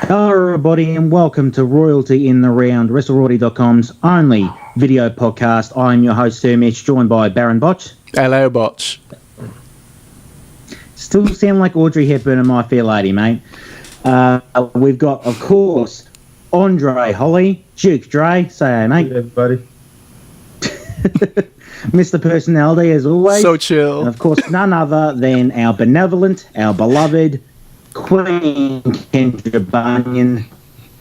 Hello, everybody, and welcome to Royalty in the Round, WrestleRoyalty.com's only video podcast. I'm your host, Sir Mitch, joined by Baron Botch. Hello, Botch. Still sound like Audrey Hepburn and My Fair Lady, mate. We've got, of course, Andre Holly, Duke Dre. Say hey, mate. Hey, everybody. Mr. Personality, as always. So chill. And, of course, none other than our benevolent, our beloved Queen Kendra Bunyan.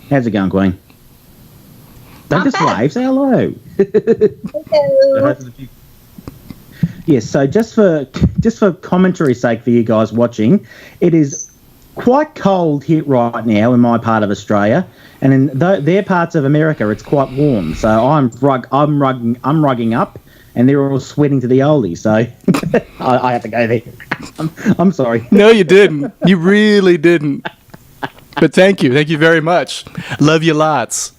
How's it going, Queen? Don't just wave, say hello. Hello. Yes, so just for commentary's sake for you guys watching, it is quite cold here right now in my part of Australia, and in their parts of America it's quite warm. So I'm rugging up, and they're all sweating to the oldies. So I have to go there. I'm sorry. No, you didn't. You really didn't. But thank you very much. Love you lots.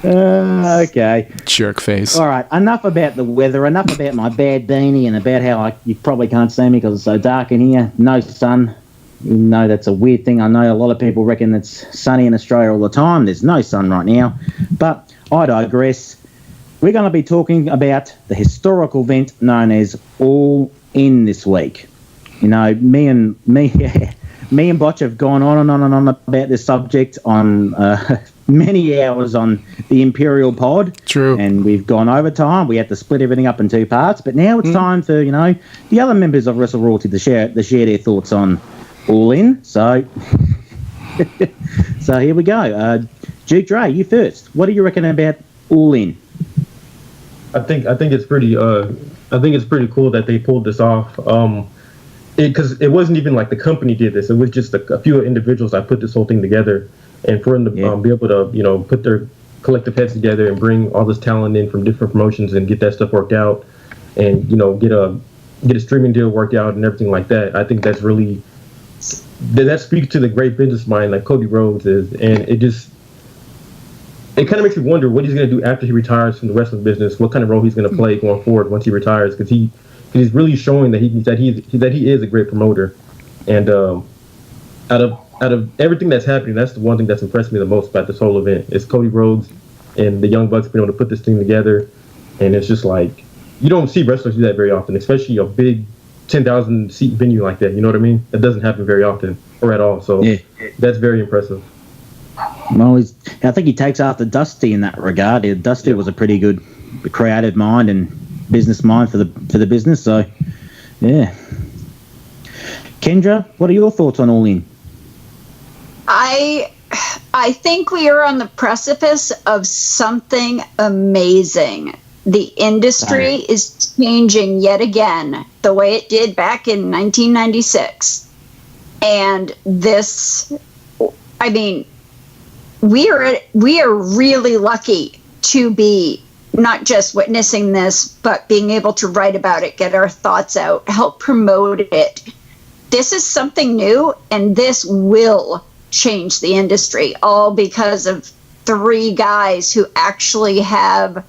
Okay. Jerk face. All right, enough about the weather, enough about my bad beanie and about how you probably can't see me because it's so dark in here. No sun. You know, that's a weird thing. I know a lot of people reckon it's sunny in Australia all the time. There's no sun right now. But I digress. We're going to be talking about the historical event known as All In this week. You know, me and Botch have gone on and on and on about this subject on many hours on the Imperial Pod. True. And we've gone over time. We had to split everything up in two parts. But now it's time for, you know, the other members of Wrestle Royalty to share their thoughts on All In. So, so here we go. Duke Dre, you first. What do you reckon about All In? I think it's pretty cool that they pulled this off. Because it wasn't even like the company did this. It was just a few individuals that put this whole thing together, and for them to be able to, you know, put their collective heads together and bring all this talent in from different promotions and get that stuff worked out, and, you know, get a streaming deal worked out and everything like that. I think that's really that speaks to the great business mind like Cody Rhodes is, and it kind of makes me wonder what he's going to do after he retires from the wrestling business, what kind of role he's going to play going forward once he retires, because he's really showing that he is a great promoter. And out of everything that's happening, that's the one thing that's impressed me the most about this whole event is Cody Rhodes and the Young Bucks being able to put this thing together. And it's just like, you don't see wrestlers do that very often, especially a big 10,000 seat venue like that. You know what I mean? That doesn't happen very often or at all. So that's very impressive. Well, I think he takes after Dusty in that regard. Dusty was a pretty good creative mind and business mind for the business. So, yeah. Kendra, what are your thoughts on All In? I think we are on the precipice of something amazing. The industry is changing yet again, the way it did back in 1996. And this, I mean, we are really lucky to be not just witnessing this, but being able to write about it, get our thoughts out, help promote it. This is something new, and this will change the industry, all because of three guys who actually have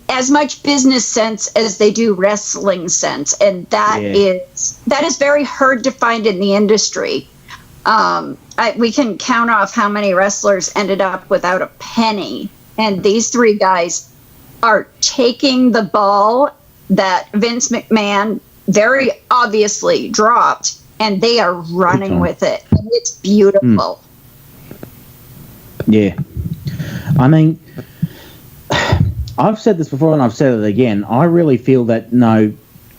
as much business sense as they do wrestling sense, and that is very hard to find in the industry. We can count off how many wrestlers ended up without a penny. And these three guys are taking the ball that Vince McMahon very obviously dropped, and they are running with it. And it's beautiful. Yeah. I mean, I've said this before and I've said it again. I really feel that,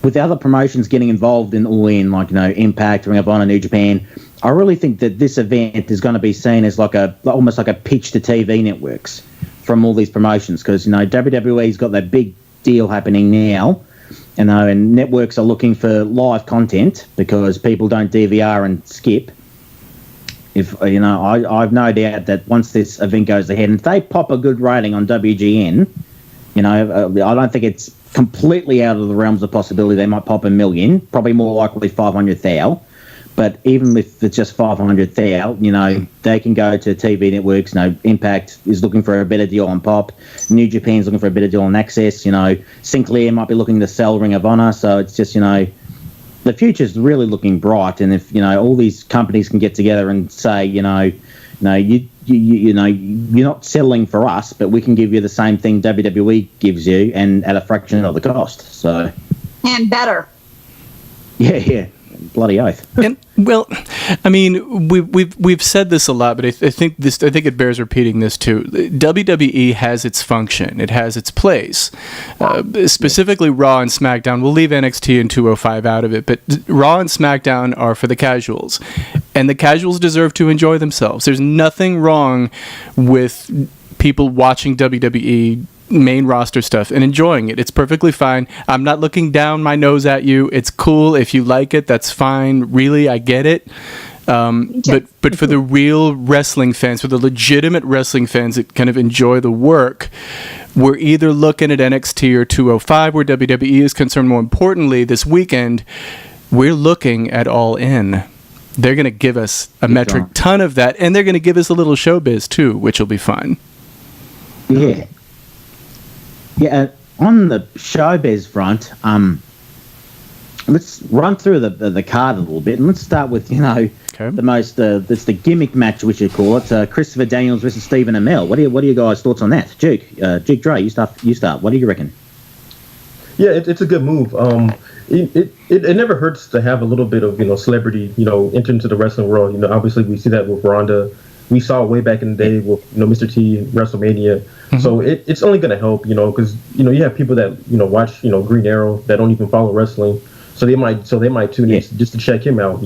with other promotions getting involved in All In, like, Impact, Ring of Honor, New Japan, I really think that this event is going to be seen as almost like a pitch to TV networks from all these promotions, because WWE's got that big deal happening now, and networks are looking for live content because people don't DVR and skip. If I've no doubt that once this event goes ahead, and if they pop a good rating on WGN, I don't think it's completely out of the realms of possibility they might pop 1 million, probably more likely 500,000. But even if it's just 500,000, they can go to TV networks. Impact is looking for a better deal on Pop. New Japan's looking for a better deal on Access. Sinclair might be looking to sell Ring of Honor. So it's just, the future's really looking bright. And if all these companies can get together and say, you're not settling for us, but we can give you the same thing WWE gives you, and at a fraction of the cost. So, and better. Yeah, bloody oath. And well, I mean, we've said this a lot, but I think it bears repeating this too. WWE has its function, it has its place. Specifically, Raw and SmackDown. We'll leave NXT and 205 out of it, but Raw and SmackDown are for the casuals, and the casuals deserve to enjoy themselves. There's nothing wrong with people watching WWE main roster stuff and enjoying it. It's perfectly fine. I'm not looking down my nose at you. It's cool. If you like it, that's fine. Really, I get it. But for the real wrestling fans, for the legitimate wrestling fans that kind of enjoy the work, we're either looking at NXT or 205 where WWE is concerned. More importantly, this weekend, we're looking at All In. They're going to give us a metric ton of that, and they're going to give us a little showbiz too, which will be fun. Yeah. Yeah, on the showbiz front, let's run through the card a little bit, and let's start with the most it's the gimmick match, we should call it. Christopher Daniels versus Stephen Amell. What are you guys' thoughts on that? Duke Dre, you start. What do you reckon? Yeah, it's a good move. It never hurts to have a little bit of celebrity enter into the wrestling world. Obviously we see that with Ronda. We saw way back in the day with Mr. T, WrestleMania. Mm-hmm. So it's only going to help, because you have people that watch Green Arrow that don't even follow wrestling, so they might tune in just to check him out.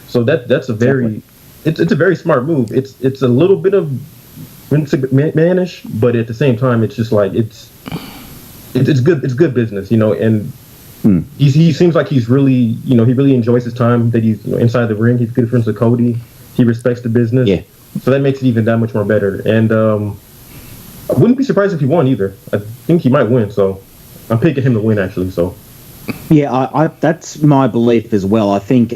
So that's a very it's a very smart move. It's a little bit of Vince McMahon-ish, but at the same time it's just like it's good business, and he seems like he's really he really enjoys his time that he's inside the ring. He's good friends with Cody. He respects the business. Yeah. So that makes it even that much more better. And I wouldn't be surprised if he won either. I think he might win, so I'm picking him to win, actually. So yeah, I that's my belief as well. I think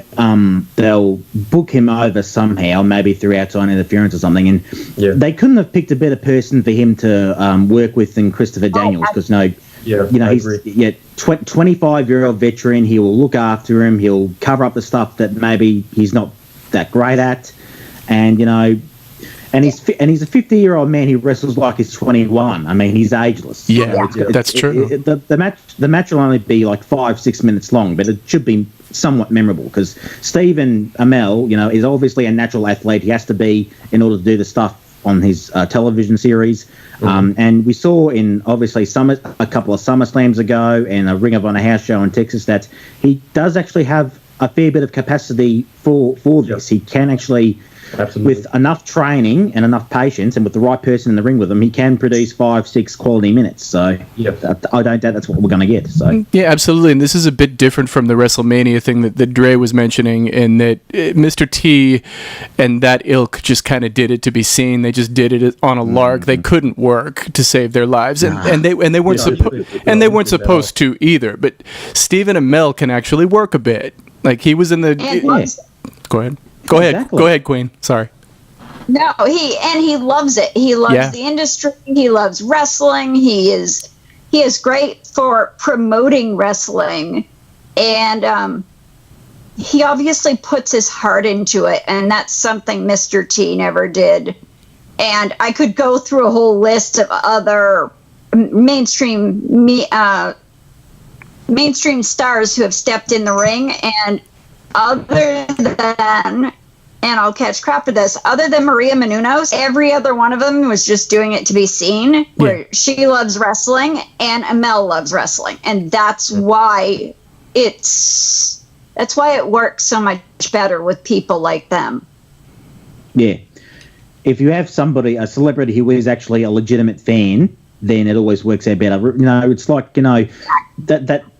they'll book him over somehow, maybe through outside interference or something. And they couldn't have picked a better person for him to work with than Christopher Daniels, because he's 25-year-old veteran. He will look after him. He'll cover up the stuff that maybe he's not that great at. And and he's a 50-year-old man who wrestles like he's 21. I mean, he's ageless. Yeah, that's true. The match will only be like 5-6 minutes long, but it should be somewhat memorable, because Stephen Amell, is obviously a natural athlete. He has to be in order to do the stuff on his television series. Mm-hmm. And we saw in obviously a couple of SummerSlams ago and a Ring of Honor house show in Texas that he does actually have a fair bit of capacity for this. He can actually, with enough training and enough patience and with the right person in the ring with him, he can produce 5-6 quality minutes. So I don't doubt that's what we're going to get. So yeah, absolutely. And this is a bit different from the WrestleMania thing that Dre was mentioning, in that Mr. T and that ilk just kind of did it to be seen. They just did it on a lark. They couldn't work to save their lives, and they weren't supposed to either. But Stephen Amell can actually work a bit. Like he was in the. Go ahead. Exactly. Go ahead, Queen. Sorry. No, he loves it. He loves the industry. He loves wrestling. He is great for promoting wrestling, and he obviously puts his heart into it, and that's something Mr. T never did. And I could go through a whole list of other mainstream stars who have stepped in the ring, and other than, and I'll catch crap for this, other than Maria Menounos, every other one of them was just doing it to be seen, where she loves wrestling and Amell loves wrestling. And that's why it works so much better with people like them. Yeah. If you have a celebrity who is actually a legitimate fan, then it always works out better. It's like,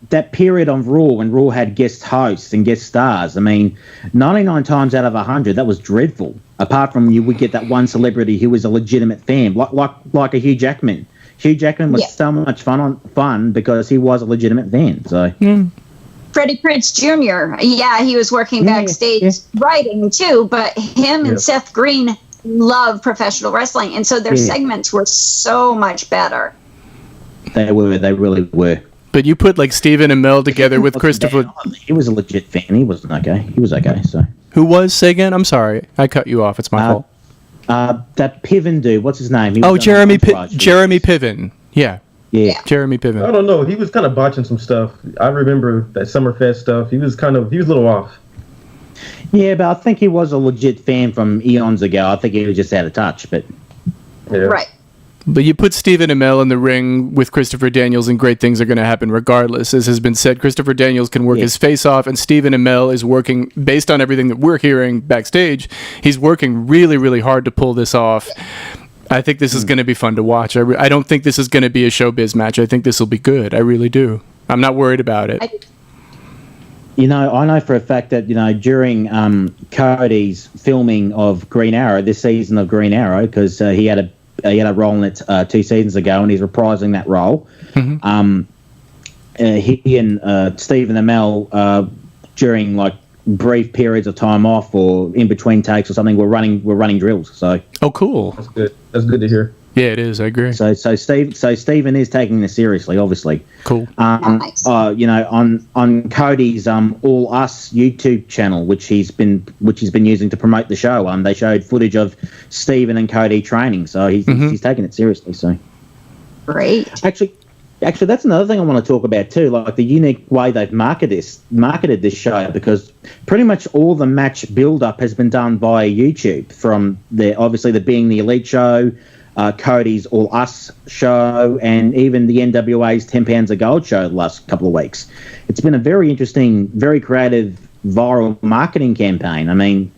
that period on Raw when Raw had guest hosts and guest stars. I mean, 99 times out of 100, that was dreadful. Apart from you would get that one celebrity who was a legitimate fan, like a Hugh Jackman. Hugh Jackman was so much fun because he was a legitimate fan. So. Freddie Prinze Jr. Yeah, he was working backstage writing too, but him and Seth Green love professional wrestling, and so their segments were so much better. They really were. But you put like Stephen Amell together with Christopher. He was a legit fan. He wasn't okay. He was okay. So Who was? Say again. I'm sorry. I cut you off. It's my fault. that Piven dude. What's his name? He was Oh, on Jeremy Entourage. Jeremy Piven. Yeah. Yeah. Jeremy I Piven. don't know. He was kind of botching some stuff. I remember that Summerfest stuff. He was a little off. Yeah, but I think he was a legit fan from eons ago. I think he was just out of touch. But Yeah. Right. But you put Stephen Amell in the ring with Christopher Daniels, and great things are going to happen regardless. As has been said, Christopher Daniels can work his face off, and Stephen Amell is working, based on everything that we're hearing backstage, he's working really, really hard to pull this off. I think this is going to be fun to watch. I don't think this is going to be a showbiz match. I think this will be good. I really do. I'm not worried about it. I know for a fact that during Cody's filming of Green Arrow, this season of Green Arrow, because he had a role in it 2 seasons ago, and he's reprising that role. Mm-hmm. He and Stephen Amell, during like brief periods of time off or in between takes or something, we're running drills. So cool. That's good. That's good to hear. Yeah, it is. I agree. So Stephen is taking this seriously, obviously. Cool. Nice. On Cody's All Us YouTube channel, which he's been using to promote the show. They showed footage of Stephen and Cody training, so he's taking it seriously. So Great. actually, that's another thing I want to talk about too, like the unique way they've marketed this show, because pretty much all the match build-up has been done via YouTube, from obviously the Being the Elite show, Cody's All Us show, and even the NWA's 10 Pounds of Gold show the last couple of weeks. It's been a very interesting, very creative, viral marketing campaign. I mean,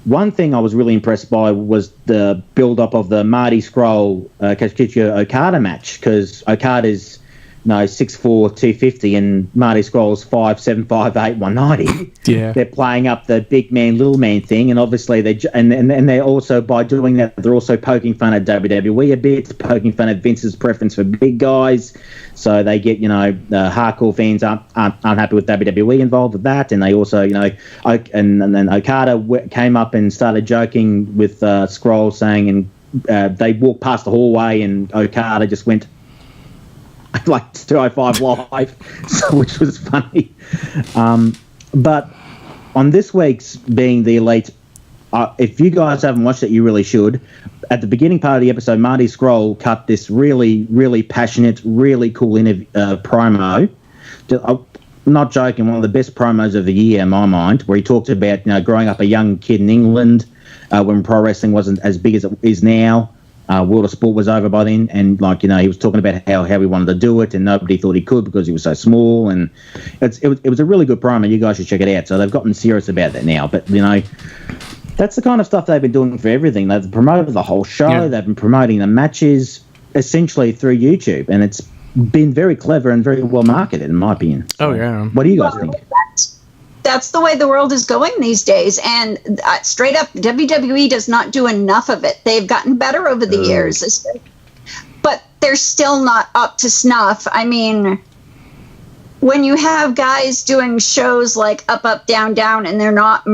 one thing I was really impressed by was the build-up of the Marty Scurll Kazuchika Okada match, because Okada's 6'4", 250, and Marty Scurll's 5'7", 5'8", 190. Yeah. They're playing up the big man, little man thing, and obviously they're also, by doing that, they're also poking fun at WWE a bit, poking fun at Vince's preference for big guys. So they get, the hardcore fans aren't happy with WWE involved with that, and they also, and then Okada came up and started joking with Scurll, saying, and they walked past the hallway, and Okada just went, like 205 live, which was funny. But on this week's Being the Elite, if you guys haven't watched it, you really should. At the beginning part of the episode, Marty Scurll cut this really, really passionate, really cool promo. I'm not joking, one of the best promos of the year in my mind, where he talked about growing up a young kid in England when pro wrestling wasn't as big as it is now. World of Sport was over by then, and he was talking about how he wanted to do it, and nobody thought he could because he was so small. And it was a really good promo. You guys should check it out. So they've gotten serious about that now. But that's the kind of stuff they've been doing for everything. They've promoted the whole show. Yeah. They've been promoting the matches essentially through YouTube, and it's been very clever and very well marketed, in my opinion. So, oh yeah. What do you guys think? That's the way the world is going these days, and straight up, WWE does not do enough of it. They've gotten better over the years, but they're still not up to snuff. I mean, when you have guys doing shows like Up, Up, Down, Down, and they're not,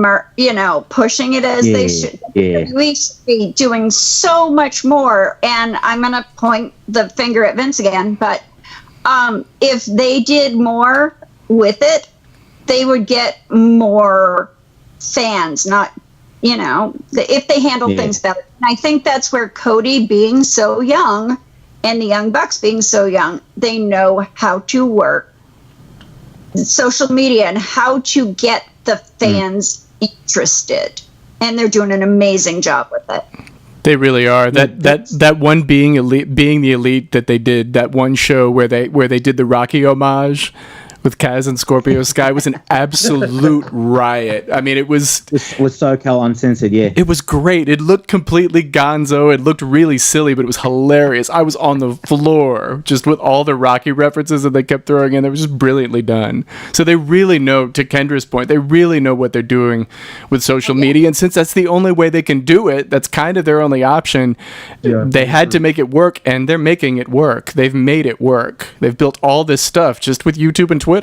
pushing it as they should, WWE should be doing so much more. And I'm going to point the finger at Vince again, but if they did more with it, they would get more fans, if they handled things better. And I think that's where Cody being so young and the Young Bucks being so young, they know how to work social media and how to get the fans interested. And they're doing an amazing job with it. They really are. That one being the elite that they did, that one show where they did the Rocky homage with Kaz and Scorpio Sky was an absolute riot. I mean, it was SoCal Uncensored, yeah. It was great. It looked completely gonzo. It looked really silly, but it was hilarious. I was on the floor just with all the Rocky references that they kept throwing in. They were just brilliantly done. So they really know, to Kendra's point, they really know what they're doing with social media. And since that's the only way they can do it, that's kind of their only option. Yeah, they had to make it work, and they're making it work. They've made it work. They've built all this stuff just with YouTube and Twitter.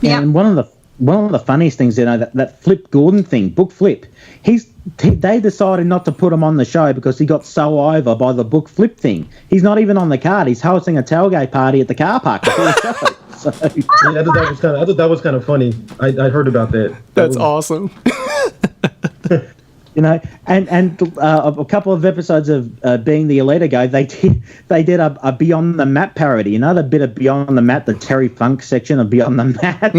Yeah, and one of one of the funniest things, that Flip Gordon thing, Book Flip. They decided not to put him on the show because he got so over by the Book Flip thing. He's not even on the card. He's hosting a tailgate party at the car park before the show. So. Yeah, I thought that was kind of funny. I heard about that. That's awesome. And a couple of episodes of Being the Elite ago, they did a Beyond the Mat parody. Another bit of Beyond the Mat, the Terry Funk section of Beyond the Mat.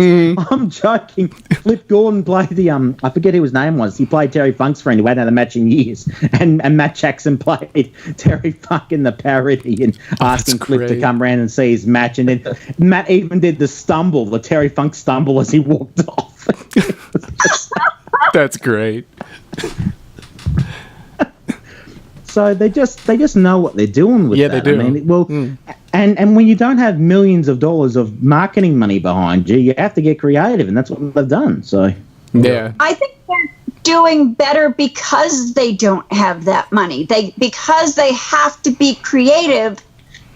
I'm joking. Flip Gordon played the I forget who his name was. He played Terry Funk's friend who hadn't had a match in years, and Matt Jackson played Terry Funk in the parody and asking Flip to come around and see his match. And then Matt even did the Terry Funk stumble as he walked off. That's great. So they just know what they're doing with that. Yeah, they do. And when you don't have millions of dollars of marketing money behind you, you have to get creative, and that's what they've done. So yeah, I think they're doing better because they don't have that money. Because they have to be creative.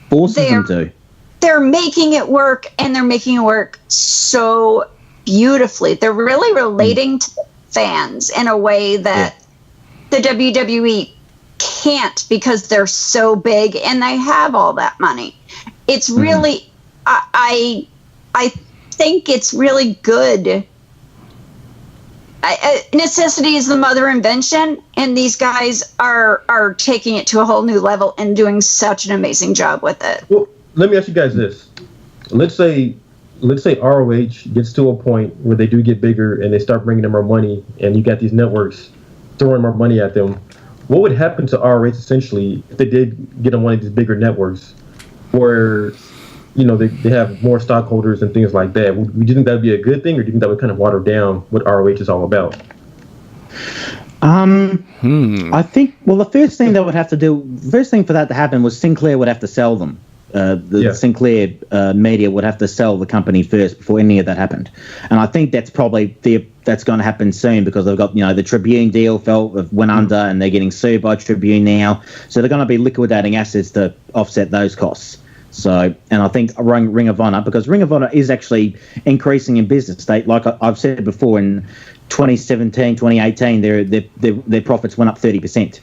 Forces them to. They're making it work, and they're making it work so beautifully. They're really relating to the fans in a way that the WWE can't, because they're so big and they have all that money. It's really, I think it's really good. Necessity is the mother of invention, and these guys are taking it to a whole new level and doing such an amazing job with it. Well, let me ask you guys this. Let's say ROH gets to a point where they do get bigger and they start bringing them more money, and you got these networks throwing more money at them. What would happen to ROH essentially if they did get on one of these bigger networks where, they have more stockholders and things like that? Would you think that would be a good thing, or do you think that would kind of water down what ROH is all about? I think, the first thing for that to happen was Sinclair would have to sell them. Sinclair media would have to sell the company first before any of that happened, and I think that's probably that's going to happen soon, because they've got the Tribune deal went under, and they're getting sued by Tribune now, so they're going to be liquidating assets to offset those costs. So, and I think Ring of Honor, because Ring of Honor is actually increasing in business. They, like I've said before, in 2017, 2018, their profits went up 30%.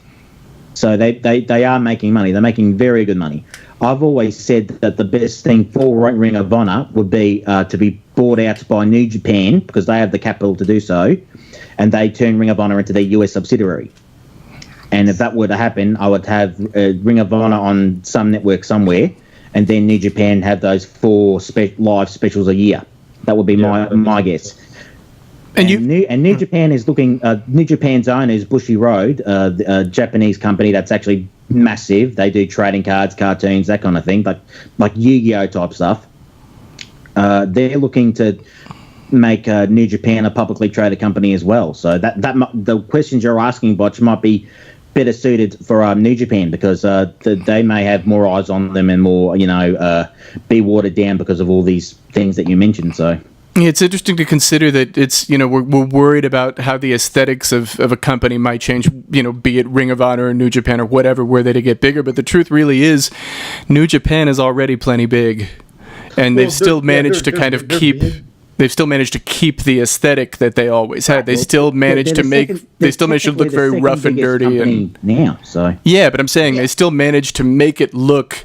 So they are making money. They're making very good money. I've always said that the best thing for Ring of Honor would be to be bought out by New Japan, because they have the capital to do so, and they turn Ring of Honor into their US subsidiary. And if that were to happen, I would have Ring of Honor on some network somewhere, and then New Japan have those 4 live specials a year. That would be my guess. And New Japan is looking. New Japan's owner is Bushy Road, a Japanese company that's actually massive. They do trading cards, cartoons, that kind of thing, but like Yu-Gi-Oh type stuff. They're looking to make New Japan a publicly traded company as well. So that the questions you're asking, Botch, might be better suited for New Japan, because they may have more eyes on them and more, be watered down because of all these things that you mentioned. So. It's interesting to consider that it's, we're worried about how the aesthetics of a company might change, be it Ring of Honor or New Japan or whatever, were they to get bigger. But the truth really is New Japan is already plenty big, and they've still managed to kind of keep... They've still managed to keep the aesthetic that they always had. They still managed to look very rough and dirty. And now, so yeah, but I'm saying they still managed to make it look,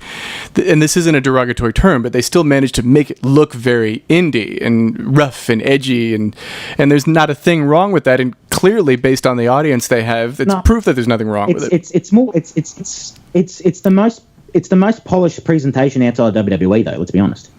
and this isn't a derogatory term, but they still managed to make it look very indie and rough and edgy, and there's not a thing wrong with that. And clearly, based on the audience they have, it's proof that there's nothing wrong with it. It's the most polished presentation outside WWE, though. Let's be honest.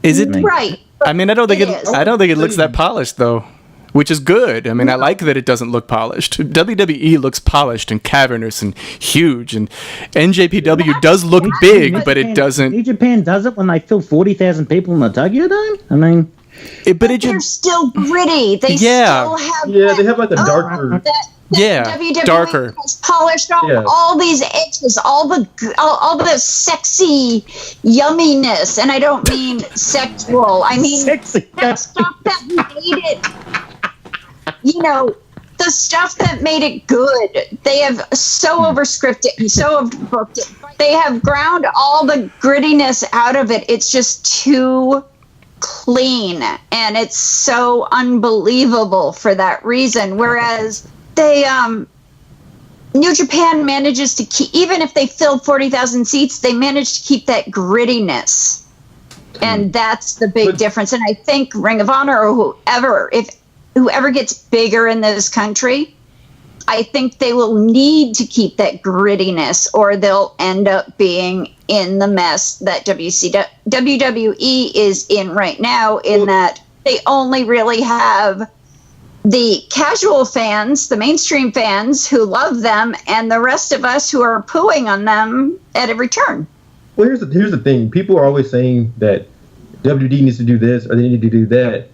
Is it right? I mean, I don't think it looks that polished, though, which is good. I mean, I like that it doesn't look polished. WWE looks polished and cavernous and huge, and NJPW does look big, but it doesn't. New Japan does it when they fill 40,000 people in the Tokyo Dome. I mean, they're still gritty. They still have. Yeah, they have like a darker. WWE darker. Has polished all these edges, all the sexy yumminess, and I don't mean sexual. I mean that stuff that made it. The stuff that made it good. They have so overscripted and so overbooked it. They have ground all the grittiness out of it. It's just too clean, and it's so unbelievable for that reason. Whereas they, New Japan manages to keep, even if they filled 40,000 seats, they managed to keep that grittiness. And that's the big difference. And I think Ring of Honor or whoever gets bigger in this country, I think they will need to keep that grittiness, or they'll end up being in the mess that WWE is in right now, in that they only really have the casual fans, the mainstream fans who love them, and the rest of us who are pooing on them at every turn. Well, here's the thing. People are always saying that WD needs to do this or they need to do that,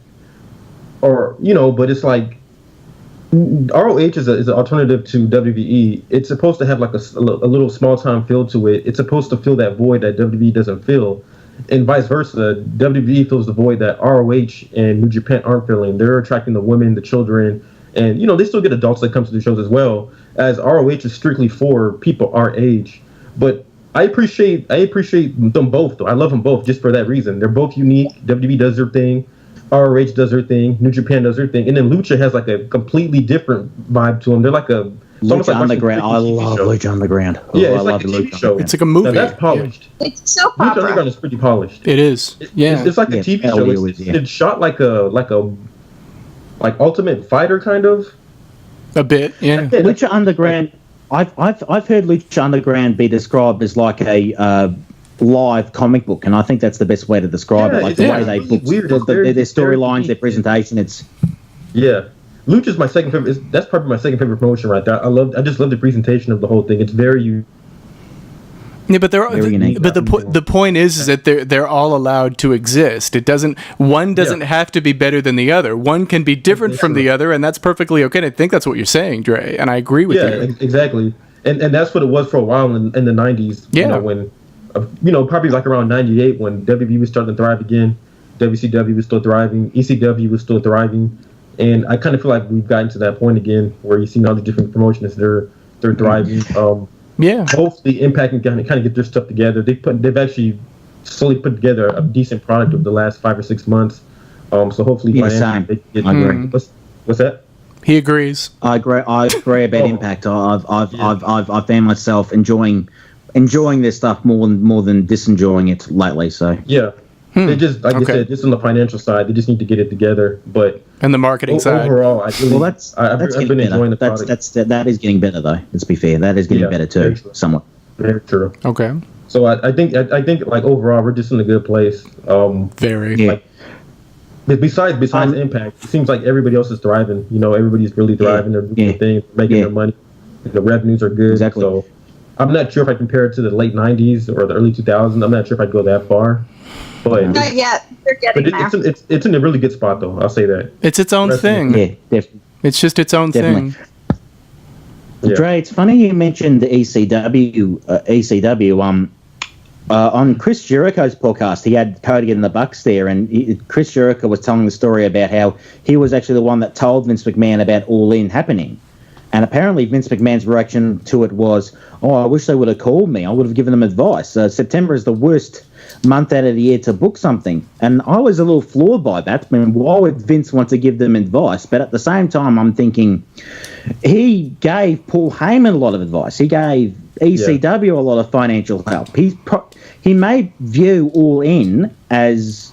or but it's like ROH is an alternative to WWE. It's supposed to have like a little small time feel to it. It's supposed to fill that void that WWE doesn't fill, and vice versa. WWE fills the void that ROH and New Japan aren't filling. They're attracting the women, the children, and they still get adults that come to the shows as well. As ROH is strictly for people our age, but I appreciate them both though. I love them both just for that reason. They're both unique. WWE does their thing. ROH does their thing, New Japan does their thing, and then Lucha has like a completely different vibe to them. They're like Lucha like Underground. I love Lucha Underground. Yeah, it's like a TV show. It's like a movie. Now, that's polished. Yeah. It's so Lucha opera. Underground is pretty polished. It is. Yeah, it's like a TV show. It's shot like a Ultimate Fighter kind of. A bit, yeah. Lucha Underground. I've heard Lucha Underground be described as like a live comic book, and I think that's the best way to describe it. Like the way they book their storylines, their presentation. It's Lucha's my second favorite. That's probably my second favorite promotion right there. I just love the presentation of the whole thing. It's very Yeah, but the point is that they're all allowed to exist. One doesn't have to be better than the other. One can be different from the other, and that's perfectly okay. And I think that's what you're saying, Dre, and I agree with you. Yeah, exactly. And that's what it was for a while in the 90s. Yeah. When probably like around 98 when WWE was starting to thrive again. WCW was still thriving. ECW was still thriving. And I kind of feel like we've gotten to that point again where you see all the different promotions, they're thriving. Hopefully Impact can kind of get their stuff together. They've actually slowly put together a decent product over the last 5 or 6 months. So hopefully they get What's that? He agrees. I agree about Impact. I've found myself enjoying their stuff more than disenjoying it lately. So they just I said, just on the financial side, they just need to get it together. But and the marketing side overall, I've been enjoying the product. That is getting better though. Let's be fair, that is getting better too, somewhat. Very true. Okay. So I think like overall we're just in a good place. Very. Like, besides Impact, it seems like everybody else is thriving. Everybody's really thriving. They're doing their thing, making their money. The revenues are good. Exactly. So I'm not sure if I compare it to the late 90s or the early 2000s. I'm not sure if I'd go that far. But not yet. They're getting there. It's in a really good spot, though. I'll say that. It's its own thing. Yeah, definitely. It's just its own thing. Yeah. Dre, it's funny you mentioned the ECW. On Chris Jericho's podcast, he had Cody and the Bucks there, and Chris Jericho was telling the story about how he was actually the one that told Vince McMahon about All In happening. And apparently Vince McMahon's reaction to it was, I wish they would have called me. I would have given them advice. September is the worst month out of the year to book something. And I was a little floored by that. I mean, why would Vince want to give them advice? But at the same time, I'm thinking he gave Paul Heyman a lot of advice. He gave ECW a lot of financial help. He may view All In as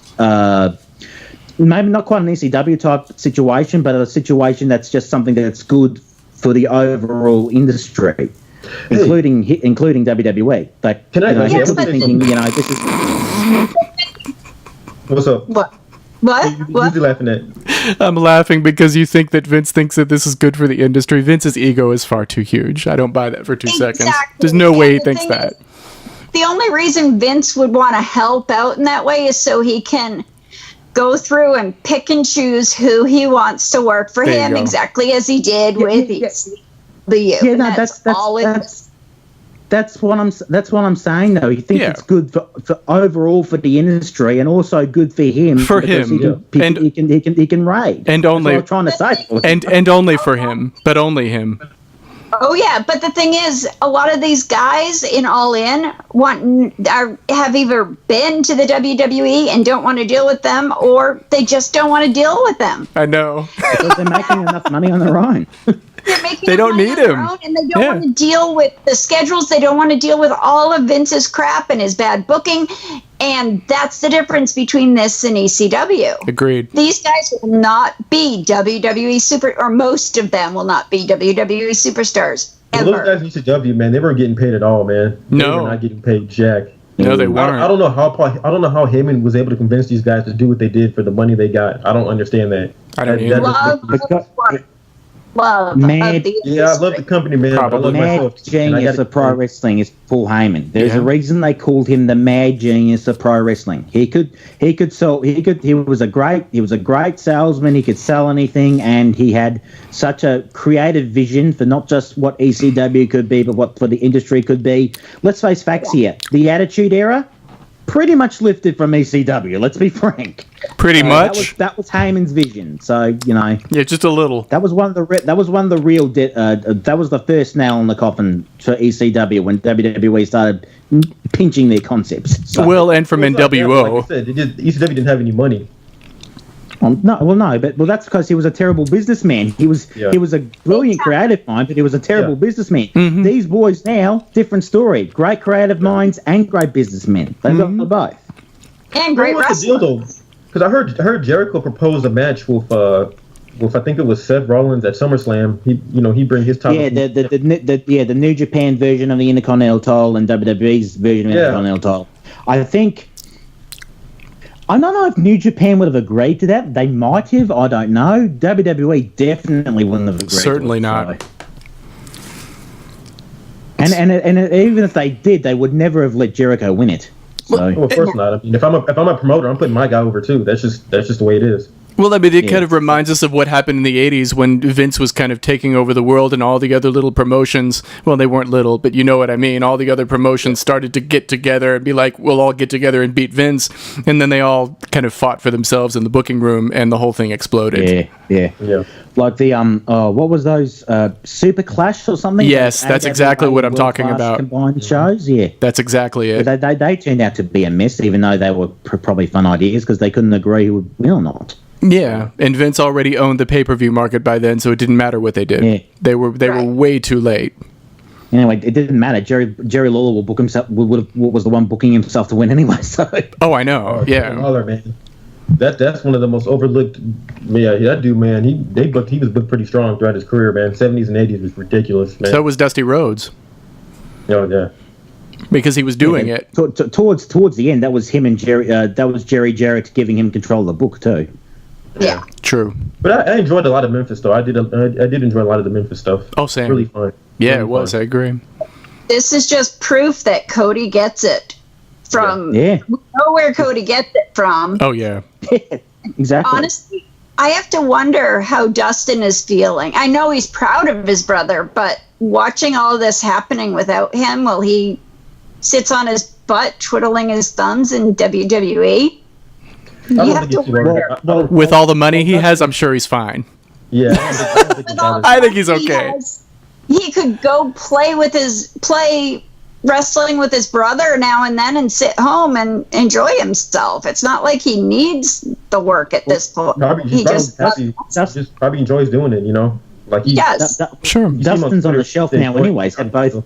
maybe not quite an ECW type situation, but a situation that's just something that's good for the overall industry, including WWE. But I'm thinking, this is. What's up? What? Who's you laughing at? I'm laughing because you think that Vince thinks that this is good for the industry. Vince's ego is far too huge. I don't buy that for 2 seconds. There's no way he thinks that. The only reason Vince would want to help out in that way is so he can go through and pick and choose who he wants to work for him, exactly as he did with ECW. Yeah, no, that's what I'm saying though. He thinks it's good for overall for the industry and also good for him. For him, he can raid. And only that's what I'm trying to say. And only for him, but only him. Oh yeah, but the thing is, a lot of these guys in All In have either been to the WWE and don't want to deal with them, or they just don't want to deal with them. I know. Because they're making enough money on their own. They're making They don't money need on their him. own, and they don't Yeah. want to deal with the schedules. They don't want to deal with all of Vince's crap and his bad booking, and that's the difference between this and ECW. Agreed. These guys will not be WWE super, or most of them will not be WWE superstars Well, those ever. guys in ECW, man, they weren't getting paid at all, man. They No. were not getting paid jack. No, they I weren't. don't know how Heyman was able to convince these guys to do what they did for the money they got. I don't understand that. I don't That- either. that just Love, makes me- love Mad- of the Yeah, I love the company, man. Probably. I love Mad myself. And I genius gotta- of pro wrestling is Paul Heyman. There's Yeah. a reason they called him the mad genius of pro wrestling. He was a great salesman. He could sell anything, and he had such a creative vision for not just what ECW could be, but what for the industry could be. Let's face facts here. The Attitude Era pretty much lifted from ECW. Let's be frank. Pretty much. That was Heyman's vision. So Yeah, just a little. that was one of the real that was the first nail in the coffin for ECW when WWE started pinching their concepts. So, Well, and from Well, it's not that, NWO. Like I said, ECW didn't have any money. but that's because he was a terrible businessman. He was a brilliant creative mind, but he was a terrible businessman. Mm-hmm. These boys now, different story. Great creative minds and great businessmen. They've got both. and great What was the deal, wrestling. though? Because I heard Jericho propose a match with I think it was Seth Rollins at SummerSlam. He bring his title. Yeah, the New Japan version of the Intercontinental title and WWE's version of the Intercontinental title. I don't know if New Japan would have agreed to that. They might have. I don't know. WWE definitely wouldn't have agreed. Certainly to it, not. so. And even if they did, they would never have let Jericho win it. So Well, of course not. I mean, if I'm a promoter, I'm putting my guy over too. That's just the way it is. Well, I mean, it kind of reminds us of what happened in the 80s when Vince was kind of taking over the world and all the other little promotions. Well, they weren't little, but you know what I mean. All the other promotions started to get together and be like, we'll all get together and beat Vince. And then they all kind of fought for themselves in the booking room and the whole thing exploded. yeah. Like the what was those Super Clash or something? Yes, that's exactly what I'm talking World-class about. Combined shows, yeah. That's exactly it. But they turned out to be a mess, even though they were probably fun ideas because they couldn't agree who would win or not. Yeah, and Vince already owned the pay-per-view market by then, so it didn't matter what they did. Yeah. They were way too late. Anyway, it didn't matter. Jerry Lawler will book himself. Was the one booking himself to win anyway. So Oh, I know. Yeah. Lawler, man. That's one of the most overlooked. Yeah, that dude, man. He was booked pretty strong throughout his career, man. 70s and 80s was ridiculous, man. So was Dusty Rhodes Yeah. because he was doing it. towards the end, that was him and Jerry. That was Jerry Jarrett giving him control of the book too. Yeah. True. But I enjoyed a lot of Memphis, though. I did enjoy a lot of the Memphis stuff. Oh, same. Really fun. Yeah, Really it was. fun. I agree. This is just proof that Cody gets it from. Yeah, We know where Cody gets it from. Oh, yeah. exactly. Honestly, I have to wonder how Dustin is feeling. I know he's proud of his brother, but watching all of this happening without him while he sits on his butt twiddling his thumbs in WWE, I don't you have think to he's too worried. wonder. With all the money he has, I'm sure he's fine. Yeah, I don't think it bothers I think he's He okay. he could go play wrestling with his brother now and then and sit home and enjoy himself. It's not like he needs the work at this point. He just just probably enjoys doing it, you know. Like he, yes. Sure. You see him on Dustin's on Twitter, the shelf they now, point- anyways. Had both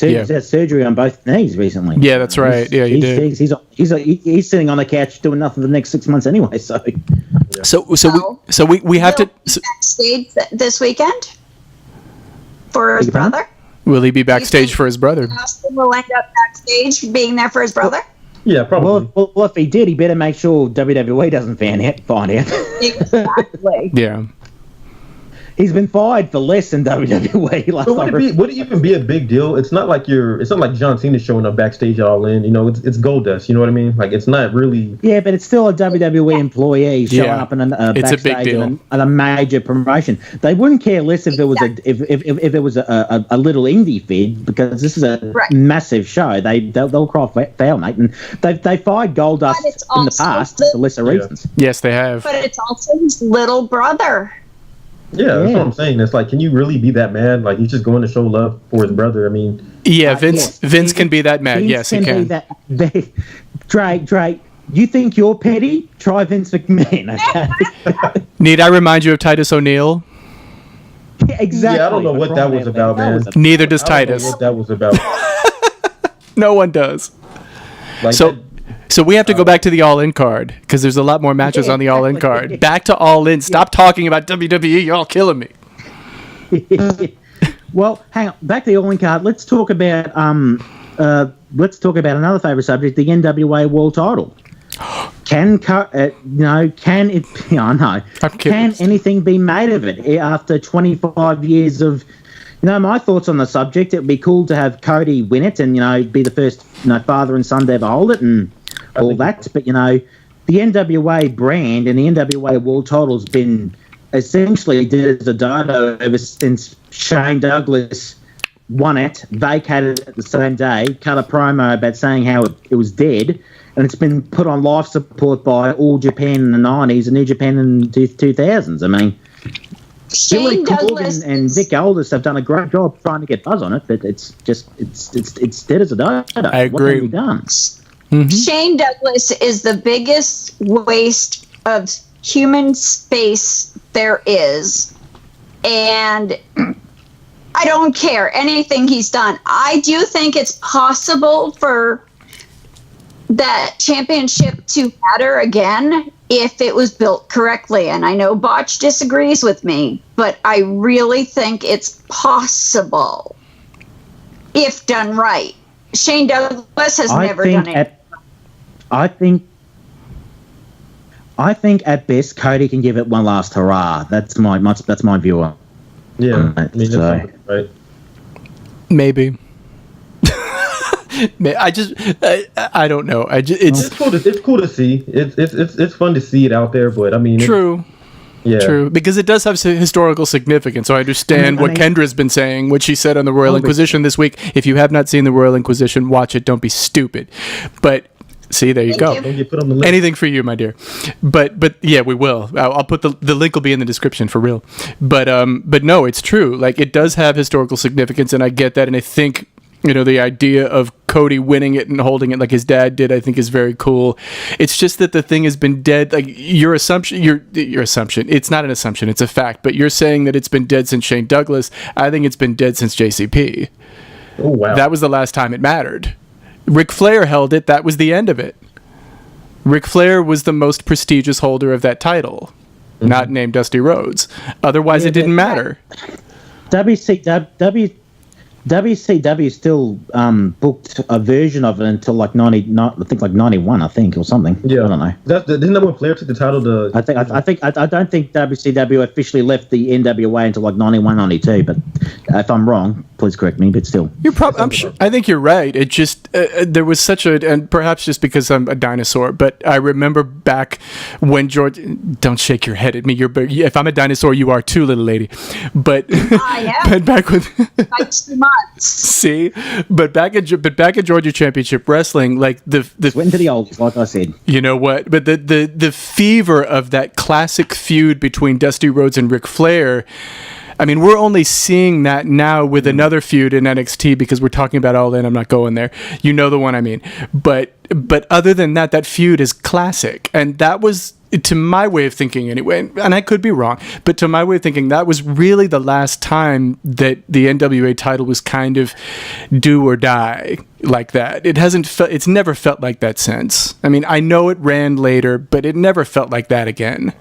Yeah. had surgery on both knees recently. Yeah, that's right. Yeah, he did. He's sitting on the couch doing nothing for the next 6 months anyway. So So we have to. So, Backstage this weekend for his Beg your pardon? brother. will he be backstage for his brother? Austin will end up backstage being there for his brother. Yeah, probably. well, if he did, he better make sure WWE doesn't find out. Exactly. Yeah. He's been fired for less than WWE last But time. would it even be a big deal? It's not like John Cena showing up backstage all in. You know, it's Goldust. You know what I mean? Like it's not really. Yeah, but it's still a WWE employee showing Yeah. up in It's a big backstage deal. at a major promotion. They wouldn't care less if there was if it was a little indie feed because this is a Right. massive show. They'll cry foul, mate. And they fired Goldust But it's in the also past the- for lesser Yeah. reasons. Yes, they have. But it's also his little brother. Yeah, that's what I'm saying. It's like, can you really be that mad? Like, he's just going to show love for his brother. I mean, Yeah, Vince. yes. Vince can be that mad. Vince Yes, he be can. that- Drake, you think you're petty? Try Vince McMahon. Okay? Need I remind you of Titus O'Neil? Exactly. Yeah, I don't know what that was about, man. Neither does I don't know Titus. what that was about. No one does. Like, So, so we have to go back to the All In card because there's a lot more matches on the All In exactly. card. Back to All In. Stop talking about WWE. You're all killing me. Well, hang on. Back to the All In card. Let's talk about another favourite subject: the NWA World Title. Can it? Yeah, I know. I'm kidding. Can anything be made of it after 25 years of? My thoughts on the subject. It would be cool to have Cody win it and be the first father and son to ever hold it and all that. But the NWA brand and the NWA World Title's been essentially did as a dodo ever since Shane Douglas won it, vacated it the same day, cut a promo about saying how it was dead, and it's been put on life support by All Japan in the 90s and New Japan in the 2000s. I mean, Billy Shane Douglas Corgan and Nick Aldis have done a great job trying to get buzz on it, but it's dead as a dodo. I agree. What can be done? Shane Douglas is the biggest waste of human space there is. And I don't care anything he's done. I do think it's possible for that championship to matter again if it was built correctly. And I know Botch disagrees with me, but I really think it's possible if done right. Shane Douglas has never done it. I think at best Cody can give it one last hurrah. That's my view on yeah, it. I mean, that's right. Maybe. I don't know. It's cool to see. It's fun to see it out there, but I mean, true. Yeah. True, because it does have historical significance. So I understand what Kendra's been saying, what she said on the Royal Inquisition this week. If you have not seen the Royal Inquisition, watch it. Don't be stupid. But see, there you go. Don't get put on the list. Anything for you, my dear. But yeah, we will. I'll put the link will be in the description for real. But no, it's true. Like, it does have historical significance, and I get that. And I think the idea of Cody winning it and holding it like his dad did, I think is very cool. It's just that the thing has been dead. Like, your assumption, it's not an assumption, it's a fact, but you're saying that it's been dead since Shane Douglas. I think it's been dead since JCP. Oh, wow. That was the last time it mattered. Ric Flair held it. That was the end of it. Ric Flair was the most prestigious holder of that title, not named Dusty Rhodes. Otherwise, it didn't matter. WCW still booked a version of it until like 91, I think, or something. Yeah, I don't know. Isn't that when Flair took the title to? I don't think WCW officially left the NWA until like 91, 92. But if I'm wrong, please correct me. But still, I'm sure. I think you're right. It just there was such and perhaps just because I'm a dinosaur, but I remember back when George. Don't shake your head at me. If I'm a dinosaur, you are too, little lady. But but back with. See, but back at Georgia Championship Wrestling, like the went into the oldies, like I said. You know what? But the fever of that classic feud between Dusty Rhodes and Ric Flair. I mean, we're only seeing that now with another feud in NXT because we're talking about All In. I'm not going there. You know the one I mean. But other than that, that feud is classic, and that was. To my way of thinking anyway, and I could be wrong, but to my way of thinking, that was really the last time that the NWA title was kind of do or die like that. It's never felt like that since. I mean, I know it ran later, but it never felt like that again.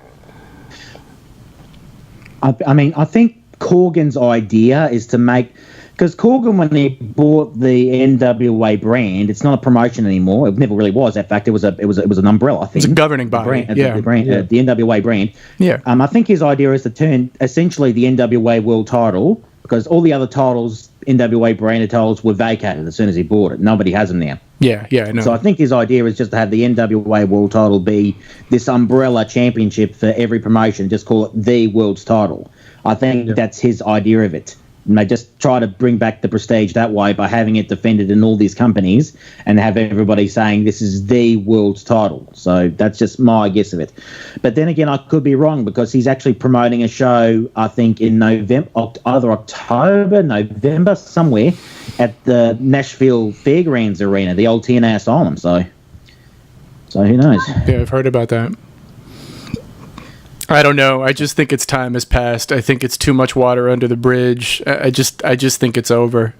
I mean, I think Corgan's idea is to make... Because Corgan, when he bought the NWA brand, it's not a promotion anymore. It never really was. In fact, it was an umbrella thing. It's a governing body. The NWA brand. Yeah. I think his idea is to turn essentially the NWA World Title, because all the other titles, NWA branded titles, were vacated as soon as he bought it. Nobody has them now. Yeah, I know. So I think his idea is just to have the NWA World Title be this umbrella championship for every promotion. Just call it the World's Title. I think that's his idea of it. And they just try to bring back the prestige that way by having it defended in all these companies and have everybody saying this is the world's title. So that's just my guess of it. But then again, I could be wrong because he's actually promoting a show, I think, in November, either October, November, somewhere at the Nashville Fairgrounds Arena, the old TNA Asylum. So who knows? Yeah, I've heard about that. I don't know. I just think its time has passed. I think it's too much water under the bridge. I just think it's over.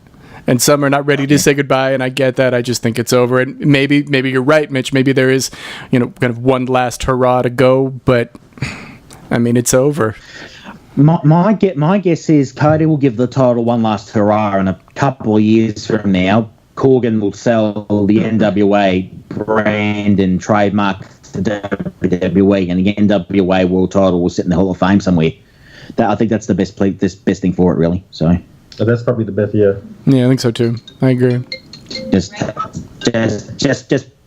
And some are not ready to say goodbye, and I get that. I just think it's over. And maybe you're right, Mitch. Maybe there is, kind of one last hurrah to go. But I mean, it's over. My guess is Cody will give the title one last hurrah, and a couple of years from now, Corgan will sell the NWA brand and trademark to WWE, and the NWA World Title will sit in the Hall of Fame somewhere. I think that's the best thing for it, really. So that's probably the best. Yeah. Yeah, I think so too. I agree. Just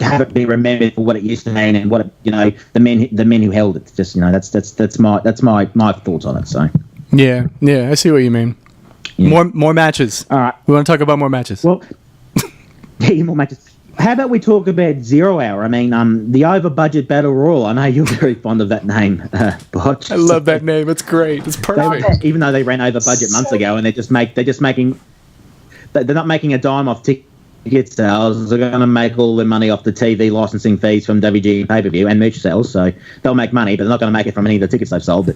have it be remembered for what it used to mean and what the men who held it. Just that's my thoughts on it. So yeah, I see what you mean. Yeah. More matches. All right, we want to talk about more matches. Well, more matches. How about we talk about 0 Hour? I mean, the over-budget Battle Royal. I know you're very fond of that name, Botch. I love that name. It's great. It's perfect. Even though they ran over budget months ago, and they're not making a dime off ticket sales. They're going to make all their money off the TV licensing fees from WG pay-per-view and merch sales. So they'll make money, but they're not going to make it from any of the tickets they've sold. But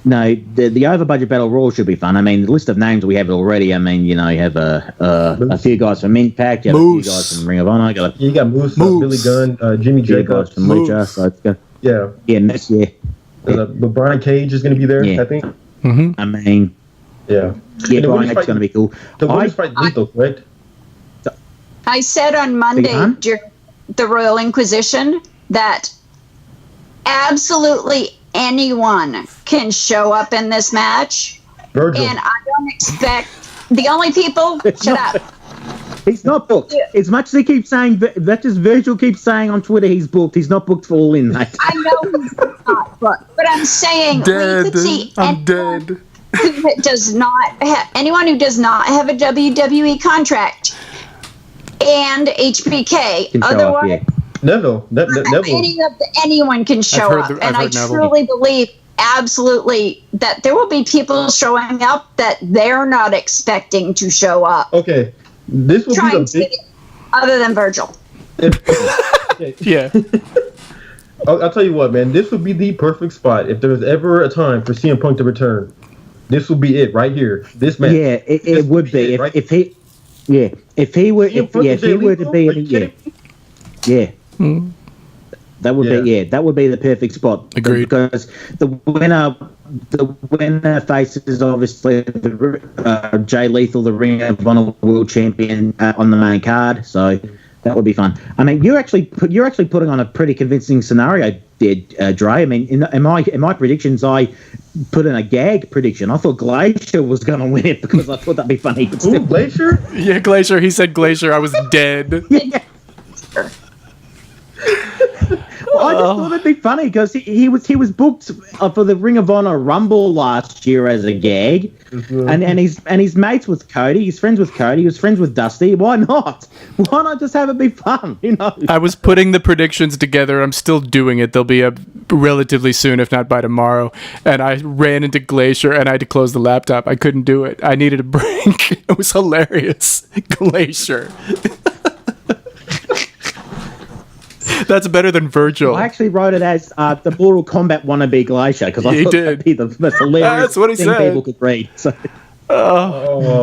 no, the over-budget Battle Royal should be fun. I mean, the list of names we have already. I mean, you have a few guys from Impact, you have a few guys from Ring of Honor. You got Moose. Billy Gunn, Jimmy Jacobs from Lucha. So Moose, yeah. But Brian Cage is going to be there, I think. Mm-hmm. I mean, yeah, Brian Cage is going to be cool. The winners fight lethal, correct? I said on Monday during the Royal Inquisition that absolutely anyone can show up in this match. Virgil. And I don't expect the only people. Shut up. He's not booked. As much as he keeps saying, that just Virgil keeps saying on Twitter he's booked. He's not booked for All In, mate. I know he's not booked, but I'm saying we could see anyone who does not have a WWE contract and HBK. Otherwise, Neville. Anyone can show up, and I truly believe absolutely that there will be people showing up that they're not expecting to show up. Okay, this will be the big... other than Virgil. Yeah. I'll tell you what, man. This would be the perfect spot if there was ever a time for CM Punk to return. This would be it right here. This match. Yeah, it would be if he were to be that would be the perfect spot. Agreed. Because the winner faces obviously Jay Lethal, the Ring of Honor World Champion, on the main card. So that would be fun. I mean, you're actually putting on a pretty convincing scenario there, Dre. I mean, in my predictions, I put in a gag prediction. I thought Glacier was going to win it because I thought that'd be funny. But still. Glacier? Yeah, Glacier. He said Glacier. I was dead. Yeah. Well, I just thought it'd be funny because he was booked for the Ring of Honor Rumble last year as a gag, and he's mates with Cody. He's friends with Cody. He was friends with Dusty. Why not? Why not just have it be fun? I was putting the predictions together. I'm still doing it. They'll be up relatively soon, if not by tomorrow. And I ran into Glacier, and I had to close the laptop. I couldn't do it. I needed a break. It was hilarious. Glacier. That's better than Virgil. I actually wrote it as the Mortal Kombat wannabe Glacier because I thought that'd be the most hilarious thing people could read. So.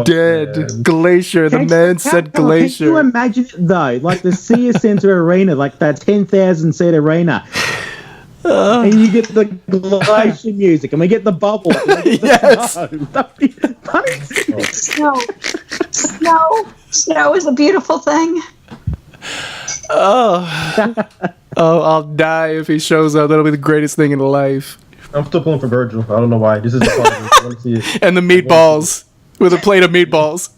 Dead. Man. Glacier. The man said Glacier. Can you imagine it, though? Like the Sears Center Arena, like that 10,000 seat arena. And you get the Glacier music, and we get the bubble. Yes. That'd be funny. Snow is a beautiful thing. I'll die if he shows up. That'll be the greatest thing in life. I'm still pulling for Virgil. I don't know why. This is the part I want to see it. And the meatballs with a plate of meatballs.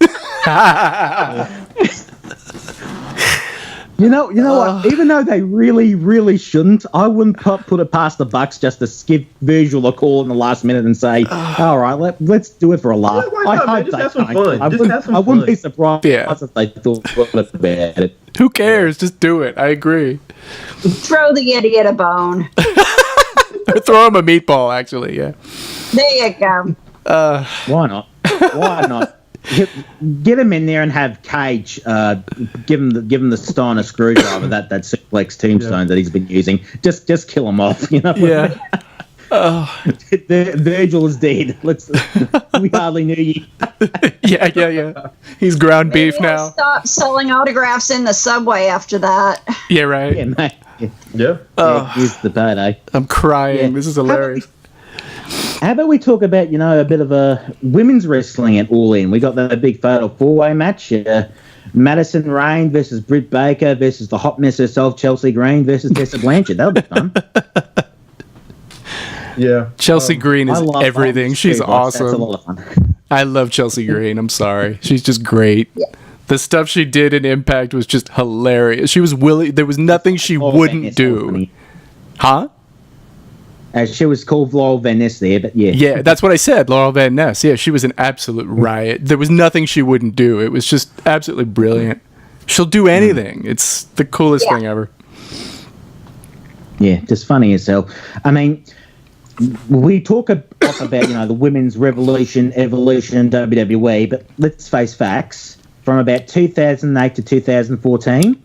You know what? Even though they really, really shouldn't, I wouldn't put it past the Bucks just to skip Virgil a call in the last minute and say, "All right, let's do it for a laugh." Yeah, why not, man? Just have some fun. I Just wouldn't, have some I wouldn't fun. be surprised if they thought about it. Who cares? Just do it. I agree. Throw the idiot a bone. Throw him a meatball, actually. Yeah. There you go. Why not? Why not? Get him in there and have Cage give him the Steiner screwdriver, that suplex tombstone that he's been using. Just kill him off, you know. Yeah. Virgil is dead. We hardly knew you. Yeah. He's ground beef Maybe now. I'll stop selling autographs in the subway after that. Yeah, right. Yeah, mate. Yeah. Here's the payday. I'm crying. Yeah. This is hilarious. How about we talk about, a bit of a women's wrestling at All In? We got the big fatal four-way match. Madison Rayne versus Britt Baker versus the hot mess herself, Chelsea Green versus Tessa Blanchard. That'll be fun. Yeah. Chelsea Green is I love everything. Iron She's Street, boys. That's a awesome. lot of fun. I love Chelsea Green. I'm sorry. She's just great. Yeah. The stuff she did in Impact was just hilarious. She was willing. There was nothing she wouldn't do. Huh? She was called Laurel Van Ness there, but yeah. Yeah, that's what I said. Laurel Van Ness. Yeah, she was an absolute riot. There was nothing she wouldn't do. It was just absolutely brilliant. She'll do anything. It's the coolest thing ever. Yeah, just funny as hell. I mean, we talk about, the women's revolution, evolution in WWE, but let's face facts. From about 2008 to 2014,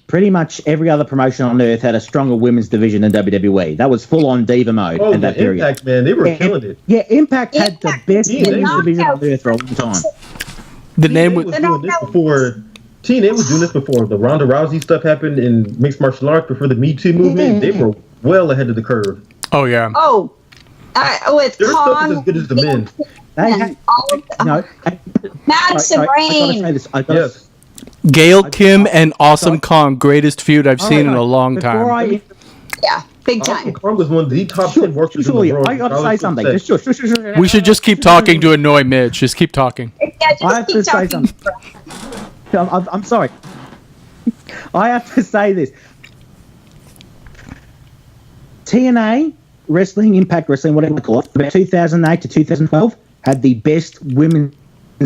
pretty much every other promotion on earth had a stronger women's division than WWE. That was full-on diva mode Oh, at that the period. Impact, man. They were killing it. Yeah, Impact had the best Yeah, women's they- division on earth for a long time. The name TNA was was doing this before. TNA was doing this before the Ronda Rousey stuff happened in mixed martial arts, before the Me Too movement. They were well ahead of the curve. Oh yeah. Oh, with Their stuff is Kong, as good as the men. They and had, all of them. no, Madison I gotta Rayne. say this. Yes. Gail Kim and Awesome Kong, greatest feud I've seen in a long Before time. Yeah, big Awesome time. Kong was one of the top 10 workers in Surely, the world. I gotta say regardless of something. sex. Just shush. We should just keep talking to annoy Mitch. Just keep talking. Yeah, I have just to keep say talking. something. I'm sorry. I have to say this. TNA Wrestling, Impact Wrestling, whatever you call it, about 2008 to 2012, had the best women's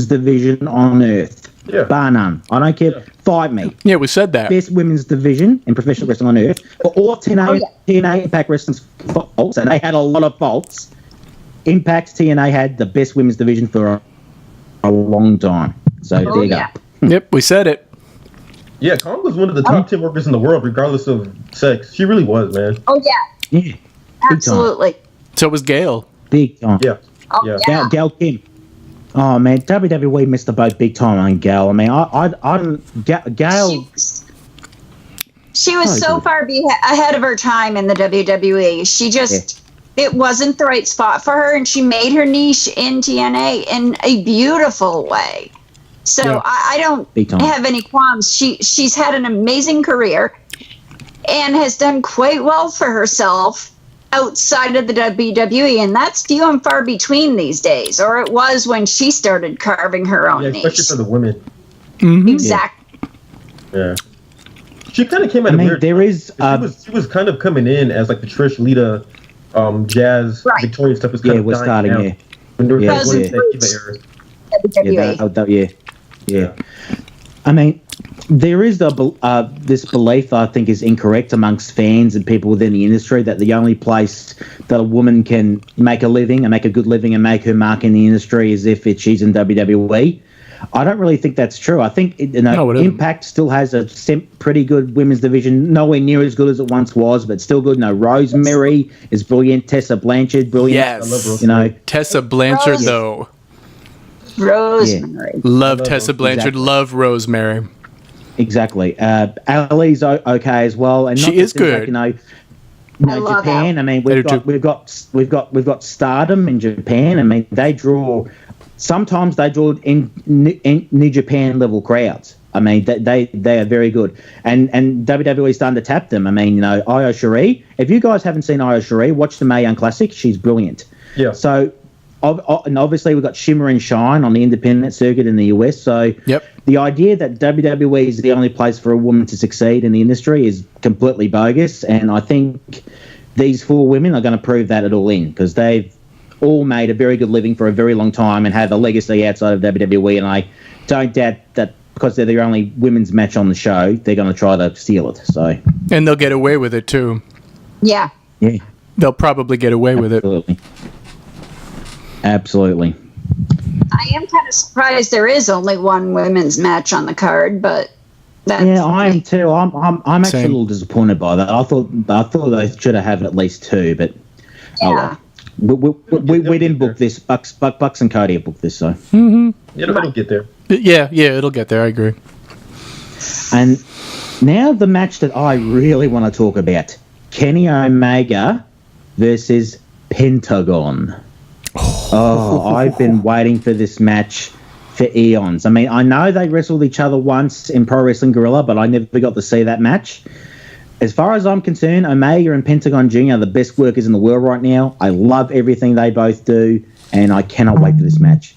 division on earth. Yeah. Bar none. I don't care. Fight me. Yeah, we said that. Best women's division in professional wrestling on earth. For all TNA Impact Wrestling's faults, and they had a lot of faults, Impact TNA had the best women's division for a long time. So there you go. Yep, we said it. Yeah, Kong was one of the top 10 workers in the world, regardless of sex. She really was, man. Oh yeah, Yeah. absolutely. So was Gail. Big time. Yeah. Oh Yeah. yeah. Gal Kim. Oh man, WWE missed the boat big time on Gal. I mean, Gail. She was Oh, so good. far ahead of her time in the WWE. She just, it wasn't the right spot for her, and she made her niche in TNA in a beautiful way. So Yeah. I don't Big time. have any qualms. She's had an amazing career and has done quite well for herself outside of the WWE, and that's few and far between these days. Or it was when she started carving her own Yeah, niche. especially for the women. Exactly. Yeah. She kind of came at I a mean, weird there is. she was kind of coming in as like the Trish Lita, Jazz, Right. Victorian stuff was kind Yeah, of we're dying starting. down. Yeah. When there was Yeah, that one yeah. Diva era. WWE. Yeah. I mean, there is this belief I think is incorrect amongst fans and people within the industry that the only place that a woman can make a living and make a good living and make her mark in the industry is if she's in WWE. I don't really think that's true. I think No, it isn't. Impact still has a pretty good women's division, nowhere near as good as it once was, but still good. No, Rosemary is brilliant. Tessa Blanchard, brilliant. Yes. You know, Tessa Blanchard, Rose. though. Rosemary. Love Tessa Blanchard. Exactly. Love Rosemary. exactly. Ali's okay as well, and She not is just in, like, good. I love Japan. I mean, They we've do got Stardom in Japan. I mean, they draw. Sometimes they draw in New Japan level crowds. I mean, they are very good, and WWE's starting to tap them. I mean, you know, Io Shirai. If you guys haven't seen Io Shirai, watch the Mae Young Classic. She's brilliant. Yeah. So, and obviously we've got Shimmer and Shine on the independent circuit in the US. So Yep. the idea that WWE is the only place for a woman to succeed in the industry is completely bogus, and I think these 4 women are going to prove that at All In, because they've all made a very good living for a very long time and have a legacy outside of WWE, and I don't doubt that because they're the only women's match on the show, they're going to try to steal it. So, And they'll get away with it, too. Yeah. yeah, They'll probably get away with it. Absolutely. I am kind of surprised there is only one women's match on the card, but that's Yeah, I am too. I'm actually Same. a little disappointed by that. I thought they should have had at least 2, but yeah. we didn't book this. Bucks and Cody have booked this, so. It'll get there. Yeah, it'll get there. I agree. And now the match that I really want to talk about: Kenny Omega versus Pentagon. Oh, I've been waiting for this match for eons. I mean, I know they wrestled each other once in Pro Wrestling Guerrilla, but I never got to see that match. As far as I'm concerned, Omega and Pentagon Jr. are the best workers in the world right now. I love everything they both do, and I cannot wait for this match.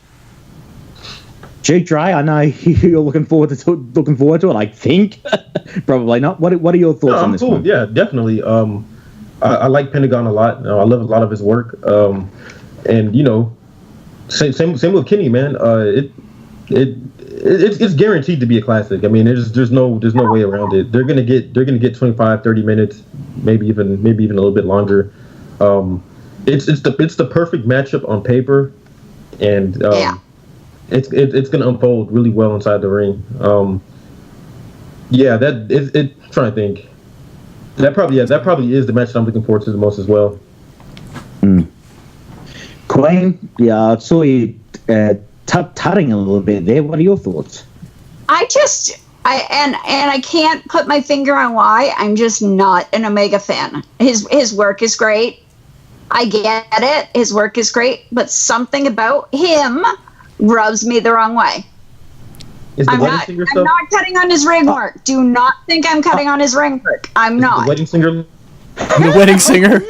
Duke Dre, I know you're looking forward to it. I think probably not. What are your thoughts on I'm this cool. one? Yeah, definitely. I like Pentagon a lot. I love a lot of his work. And same with Kenny, man. It's guaranteed to be a classic. I mean, there's no way around it. They're gonna get 25, 30 minutes, maybe even a little bit longer. It's the perfect matchup on paper, and it's gonna unfold really well inside the ring. Trying to think. That probably is the match that I'm looking forward to the most as well. Queen, yeah, I saw you tutting a little bit there. What are your thoughts? I can't put my finger on why. I'm just not an Omega fan. His work is great. I get it. His work is great, but something about him rubs me the wrong way. I'm not cutting on his ring work. Do not think I'm cutting on his ring work. I'm not. The wedding singer. The wedding singer.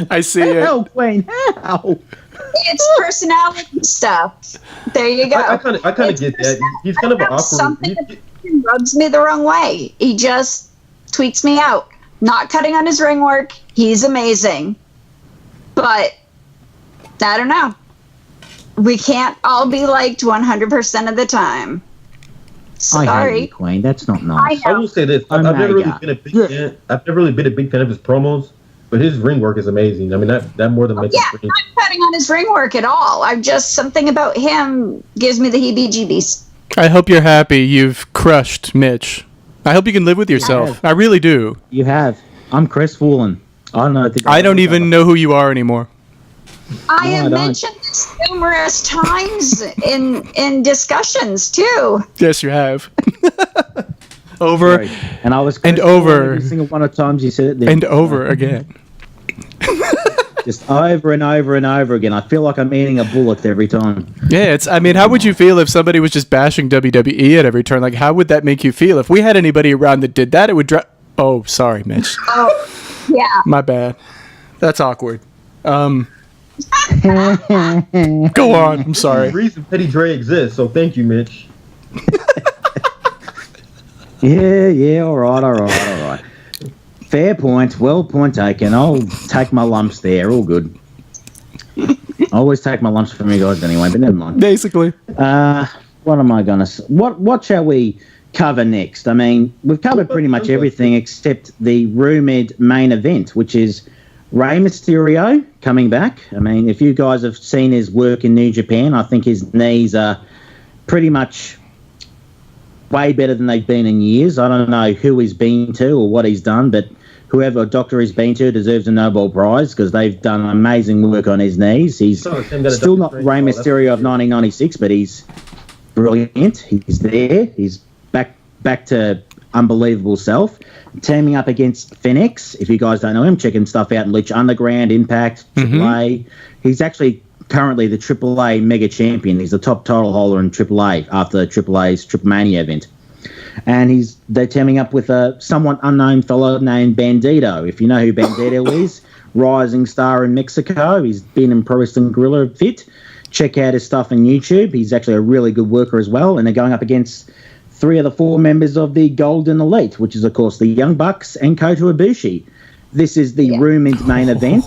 I see it. How, Queen? How? It's personality stuff. There you go. I kind of get that. He's kind of an awkward. Something rubs me the wrong way. He just tweaks me out. Not cutting on his ring work. He's amazing. But I don't know. We can't all be liked 100% of the time. Sorry. I hate you, Queen. That's not nice. I will say this: I've never really been a big fan. I've never really been a big fan of his promos, but his ring work is amazing. I mean, that more than makes I'm not cutting on his ring work at all. I'm just something about him gives me the heebie-jeebies. I hope you're happy. You've crushed Mitch. I hope you can live with yourself. I really do. You have. I'm crestfallen. I don't even know who you are anymore. I have mentioned this numerous times in discussions too. Yes, you have. Over Right. And I was and over every single one of the times you said it there. and over again. Just over and over and over again. I feel like I'm eating a bullet every time. Yeah, I mean, how would you feel if somebody was just bashing WWE at every turn? Like, how would that make you feel? If we had anybody around that did that, it would drive... Oh, sorry, Mitch. Oh, yeah. My bad. That's awkward. Go on. I'm sorry. The reason Petty Dre exists, so thank you, Mitch. Yeah, all right. Fair point. Well point taken. I'll take my lumps there. All good. I always take my lumps from you guys anyway, but never mind. Basically. What am I going to say? What shall we cover next? I mean, we've covered pretty much everything except the rumoured main event, which is Rey Mysterio coming back. I mean, if you guys have seen his work in New Japan, I think his knees are pretty much way better than they've been in years. I don't know who he's been to or what he's done, but whoever doctor he's been to deserves a Nobel Prize because they've done amazing work on his knees. He's still not Rey Mysterio of 1996, but he's brilliant. He's there. He's back to unbelievable self. Teaming up against Phoenix. If you guys don't know him, check him stuff out in Lucha Underground, Impact, AAA. He's actually currently the AAA Mega Champion. He's the top title holder in AAA after AAA's Triple Mania event. And they're teaming up with a somewhat unknown fellow named Bandito. If you know who Bandito is, rising star in Mexico. He's been in Pro Wrestling Guerrilla Fit. check out his stuff on YouTube. He's actually a really good worker as well, and they're going up against 3 of the 4 members of the Golden Elite, which is, of course, the Young Bucks and Kota Ibushi. This is the Rumored main event.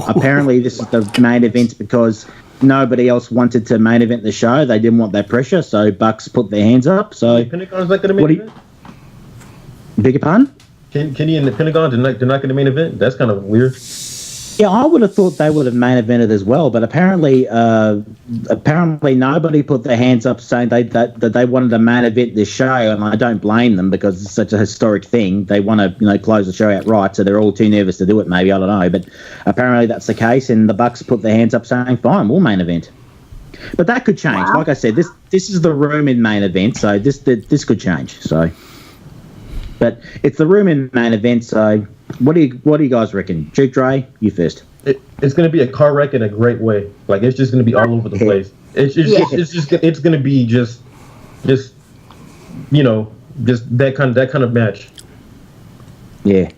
Apparently, this is the main event because nobody else wanted to main event the show. They didn't want that pressure, so Bucks put their hands up. So, Pentagon's not going to main event? Beg your pardon? Kenny and the Pentagon, they're not going to main event? That's kind of weird. Yeah, I would have thought they would have main evented as well, but apparently nobody put their hands up saying that they wanted to main event this show, and I don't blame them because it's such a historic thing. They want to close the show out right, so they're all too nervous to do it. Maybe, I don't know, but apparently that's the case, and the Bucks put their hands up saying, "Fine, we'll main event." But that could change. Wow. Like I said, this is the rumored main event, so this could change. So, but it's the rumored main event, so. What do you guys reckon? Duke Dre, you first. It's going to be a car wreck in a great way. Like, it's just going to be all over the place. It's going to be just that kind of match. Yeah,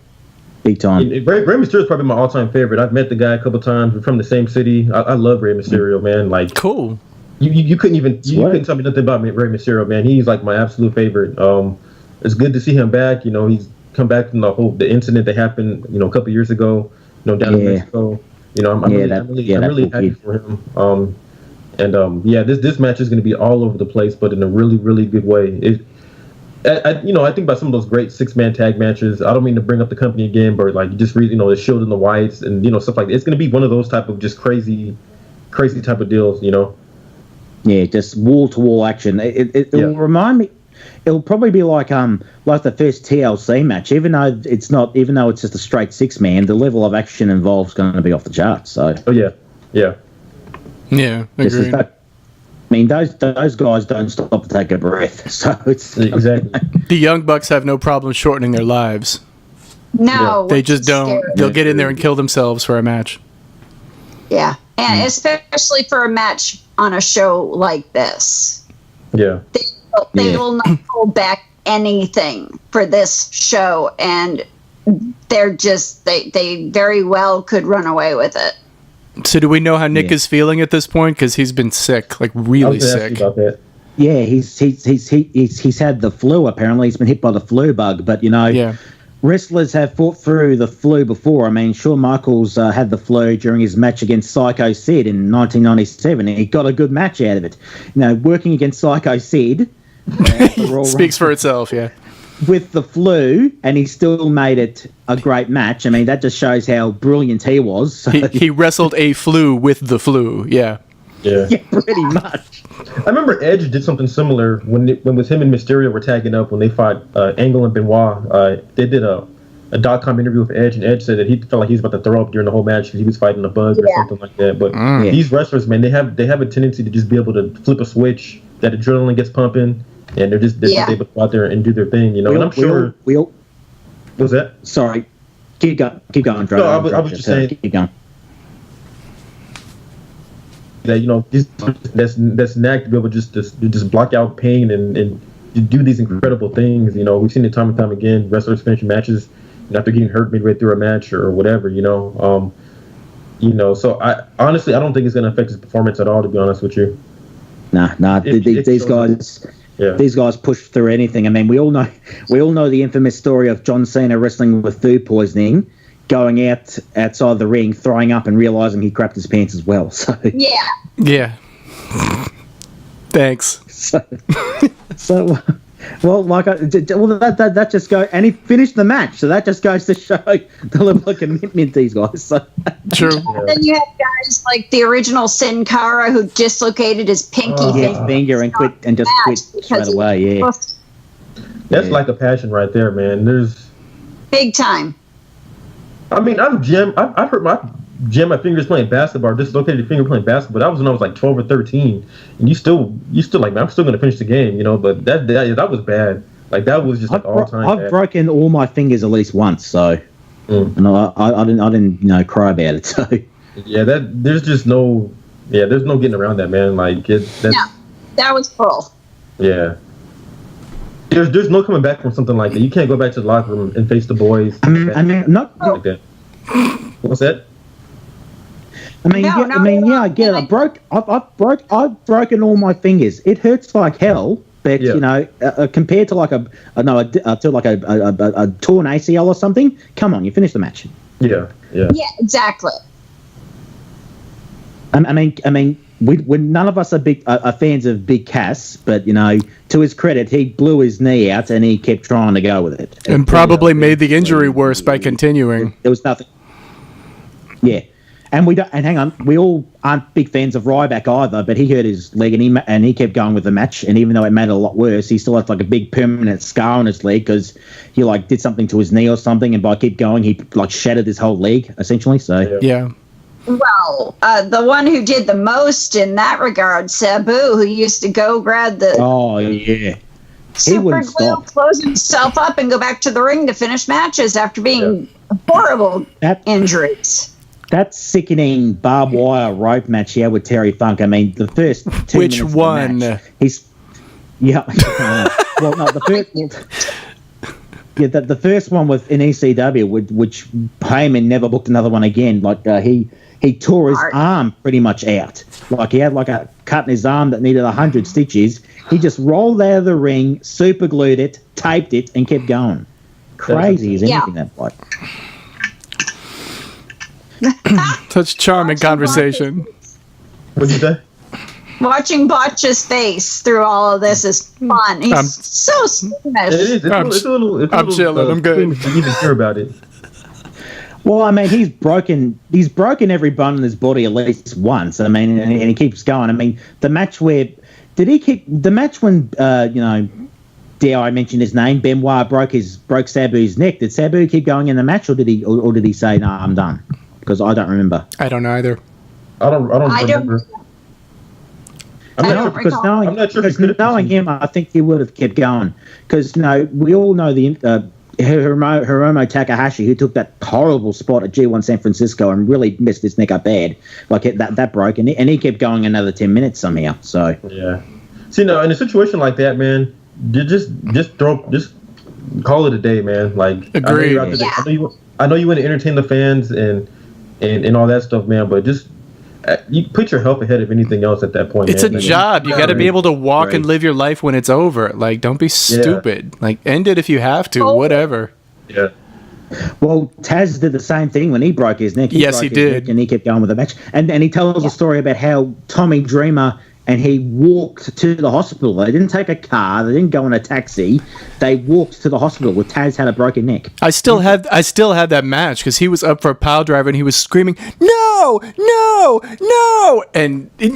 big time. Rey Mysterio is probably my all-time favorite. I've met the guy a couple times. We're from the same city. I love Rey Mysterio, man. Like, cool. You couldn't couldn't tell me nothing about Rey Mysterio, man. He's like my absolute favorite. It's good to see him back. He's come back from the incident that happened, a couple years ago, down in Mexico. I'm really happy for him. This match is going to be all over the place, but in a really, really good way. I think about some of those great 6-man tag matches. I don't mean to bring up the company again, but like just read, the Shield and the Whites and stuff like that. It's going to be one of those type of just crazy type of deals. Yeah, just wall to wall action. It will remind me. It'll probably be like the first TLC match, even though it's just a straight 6-man. The level of action involved is going to be off the charts. So. Oh yeah. Agreed. I mean, those guys don't stop to take a breath. So it's exactly. The Young Bucks have no problem shortening their lives. No, they just don't. They'll get in there and kill themselves for a match. Yeah, and especially for a match on a show like this. Yeah. They will not hold back anything for this show, and they're just they very well could run away with it. So do we know how Nick is feeling at this point? Because he's been sick, like really sick. About that. Yeah, he's had the flu. Apparently, he's been hit by the flu bug. But wrestlers have fought through the flu before. I mean, Shawn Michaels had the flu during his match against Psycho Sid in 1997, and he got a good match out of it. Working against Psycho Sid. Speaks for itself, yeah. With the flu, and he still made it a great match. I mean, that just shows how brilliant he was. So. He wrestled a flu with the flu, yeah. Yeah, pretty much. I remember Edge did something similar when it was him and Mysterio were tagging up when they fought Angle and Benoit. They did a .com interview with Edge, and Edge said that he felt like he was about to throw up during the whole match because he was fighting a bug or something like that. But these wrestlers, man, they have a tendency to just be able to flip a switch. That adrenaline gets pumping. And they're just able to go out there and do their thing, And I'm sure. What's that? Sorry, keep going. Drew. No, I was just saying. Keep going. That that's knack to be able to just block out pain and do these incredible things. We've seen it time and time again. Wrestlers finishing matches after getting hurt midway through a match or whatever. So I honestly don't think it's going to affect his performance at all. To be honest with you. Nah. These guys. Yeah. These guys push through anything. I mean, we all know the infamous story of John Cena wrestling with food poisoning, going outside the ring, throwing up, and realizing he crapped his pants as well. So yeah. Thanks. So that just goes, and he finished the match. So that just goes to show the level of commitment these guys. So. True. And then you have guys like the original Sin Cara who dislocated his pinky finger and just quit straight away. Yeah, that's like a passion right there, man. There's big time. I mean, I've hurt my fingers playing basketball, dislocated your finger playing basketball. That was when I was like 12 or 13, and you still like, man, I'm still gonna finish the game, But that was bad. Like that was just like all time. I've broken all my fingers at least once, so and I didn't cry about it. So there's no getting around that, man. Like that was full. Yeah. There's no coming back from something like that. You can't go back to the locker room and face the boys. I mean, not like that. What's that? I mean, No, yeah, no, I mean, no, yeah, I get it. I've broken all my fingers. It hurts like hell, but Yeah. you know, compared to like a torn ACL or something, come on, you finish the match. Yeah. Yeah, exactly. I mean, we none of us are big are fans of Big Cass, but you know, to his credit, he blew his knee out and he kept trying to go with it, And probably made the injury worse by continuing. There was nothing. Yeah, and we don't. And hang on, we all aren't big fans of Ryback either. But he hurt his leg, and he kept going with the match. And even though it made it a lot worse, he still had like a big permanent scar on his leg because he like did something to his knee or something. And by keep going, he like shattered his whole leg essentially. So Yeah. Well, the one who did the most in that regard, Sabu, who used to go grab the oh yeah, he super wouldn't glue, stop. close himself up, and go back to the ring to finish matches after being horrible That injuries. that sickening barbed wire rope match he had with Terry Funk. I mean, the first 2 Which minutes of the one? match, he's yeah. Well, no, the first. Yeah, the first one with in ECW, which Heyman never booked another one again. Like he tore his arm pretty much out. Like he had like a cut in his arm that needed 100 stitches. He just rolled out of the ring, super glued it, taped it, and kept going. Crazy as anything that like. Such charming conversation. What'd you say? Watching Botch's face through all of this is fun. He's so It squeamish. is. It's a little. I'm chilling, I'm good. To even hear about it. Well, I mean, he's broken every bone in his body at least once. I mean, and he keeps going. I mean, the match where did he kick the match when you know, dare I mention his name? Benoit broke Sabu's neck. Did Sabu keep going in the match, or did he say no, I'm done? Because I don't remember. I don't either. I don't remember. I don't No, because recall. knowing, I'm not sure if because he could've- knowing him, I think he would have kept going. Because you know, we all know the Hiromu Takahashi, who took that horrible spot at G1 San Francisco and really messed his neck up bad. Like that broke, and he kept going another 10 minutes somehow. So Yeah. See, no, in a situation like that, man, you just call it a day, man. Like, I know Agreed. you're out there to- I know you want to entertain the fans and all that stuff, man. But just you put your health ahead of anything else at that point. It's man. a job. You got to be able to walk and Right. live your life when it's over. Like, don't be stupid. Like, end it if you have to. Whatever. Yeah. well, Taz did the same thing when he broke his neck. Yes, broke he his did. neck and he kept going with the match. And he tells a story about how Tommy Dreamer and he walked to the hospital. They didn't take a car. They didn't go in a taxi. They walked to the hospital where Taz had a broken neck. I still had that match because he was up for a pile driver and he was screaming, "No, no, no!" and no,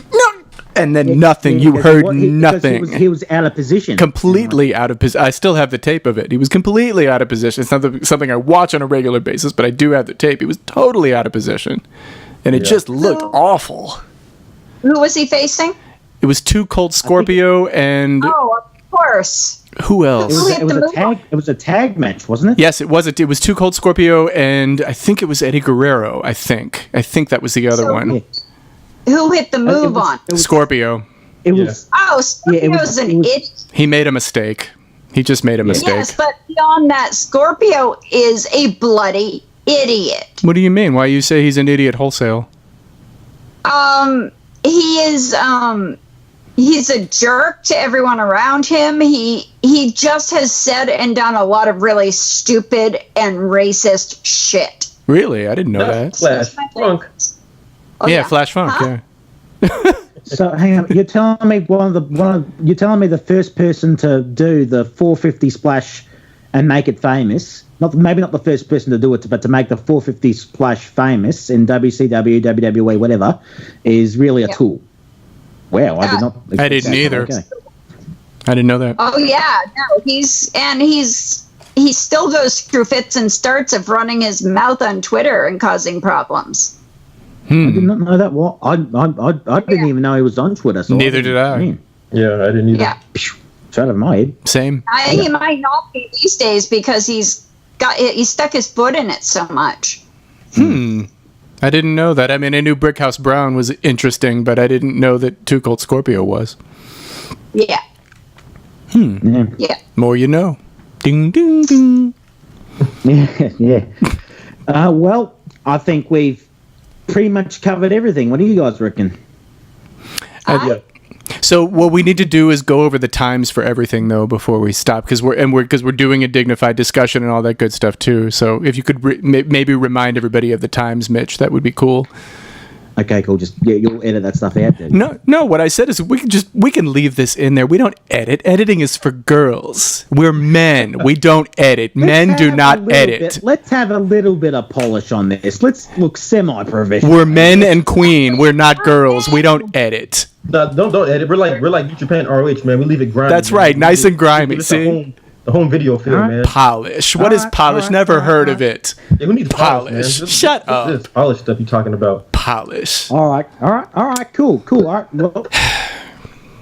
and then nothing. You heard nothing. He was out of position. Completely out of position. I still have the tape of it. He was completely out of position. It's not something I watch on a regular basis, but I do have the tape. He was totally out of position, and it just looked awful. Who was he facing? It was Too Cold Scorpio and Oh, of course. who else? It was a tag match, wasn't it? Yes, it was. It was Too Cold Scorpio and I think it was Eddie Guerrero. I think that was the other So- one. Yeah. Who hit the move was- on? It was, Scorpio. it was Oh, Yeah, it was- Scorpio's an it was- idiot. He made a mistake. He just made a mistake. Yes, but beyond that, Scorpio is a bloody idiot. What do you mean? Why you say he's an idiot wholesale? He is he's a jerk to everyone around him. He just has said and done a lot of really stupid and racist shit. Really? I didn't know that. Flash Funk. Oh, Yeah, Flash Funk. Huh? Yeah. So hang on, you're telling me you're telling me the first person to do the 450 splash and make it famous, maybe not the first person to do it, but to make the 450 splash famous in WCW, WWE, whatever, is really a tool. Wow, I did not. I didn't either. Okay. I didn't know that. Oh yeah, no, he still goes through fits and starts of running his mouth on Twitter and causing problems. I did not know that. What I didn't even know he was on Twitter. So Neither did I. Man, Yeah, I didn't either. Yeah, it's out of my head. Same. he might not be these days because he stuck his foot in it so much. I didn't know that. I mean, I knew Brickhouse Brown was interesting, but I didn't know that Too Cold Scorpio was. Yeah, Yeah. yeah. More you know. Ding, ding, ding. Yeah, yeah. Well, I think we've pretty much covered everything. What do you guys reckon? Yeah. So what we need to do is go over the times for everything though before we stop, because we're doing a dignified discussion and all that good stuff too. So if you could maybe remind everybody of the times, Mitch, that would be cool. Okay, cool. Just you'll edit that stuff out then. No. What I said is we can leave this in there. We don't edit. Editing is for girls. We're men. We don't edit. Men do not edit. Let's have a little bit of polish on this. Let's look semi-professional. We're men and queen. We're not girls. We don't edit. No, don't edit. We're like New Japan ROH, man. We leave it grimy. That's man. right. Nice and grimy. See? The home video feel, man. Polish. What is polish? Never heard of it. Yeah, who needs polish? Man? Shut up. This polish stuff you talking about? Polish. All right, cool. All right, well,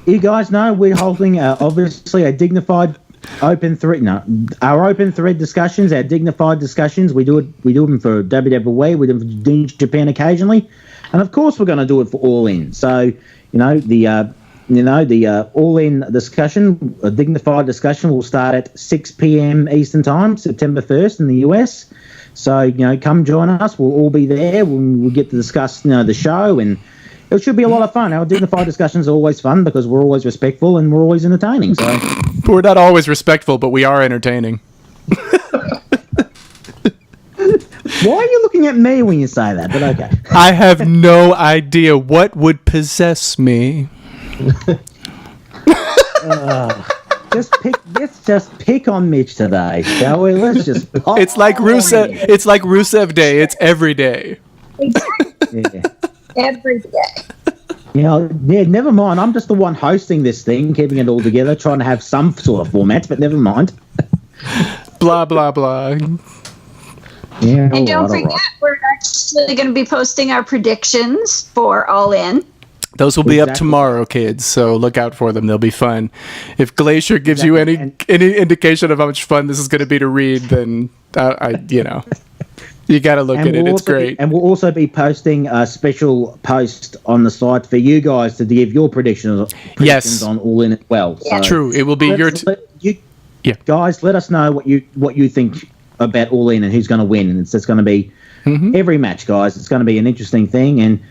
you guys know we're holding obviously a dignified open thread. No, our open thread discussions, our dignified discussions. We do them for WWE. We do them for New Japan occasionally, and of course we're going to do it for All In. So the All In discussion, a dignified discussion, will start at 6 p.m. Eastern Time, September 1st in the US. So, come join us. We'll all be there. We'll get to discuss, the show, and it should be a lot of fun. Our dignified discussions are always fun because we're always respectful and we're always entertaining. So we're not always respectful, but we are entertaining. Why are you looking at me when you say that? But okay. I have no idea what would possess me. Let's just pick on Mitch today, shall we? Let's just. It's like Rusev. It's like Rusev Day. It's every day. Exactly. Yeah. Every day. Never mind. I'm just the one hosting this thing, keeping it all together, trying to have some sort of format, but never mind. Blah blah blah. Yeah. And don't forget, we're actually going to be posting our predictions for All In. Those will be up tomorrow, kids. So look out for them. They'll be fun. If Glacier gives you any indication of how much fun this is going to be to read, then you got to look at it. It's great. And we'll also be posting a special post on the site for you guys to give your predictions on All In as well. Yeah. So true. It will be guys, let us know what you think about All In and who's going to win. And it's going to be every match, guys. It's going to be an interesting thing. And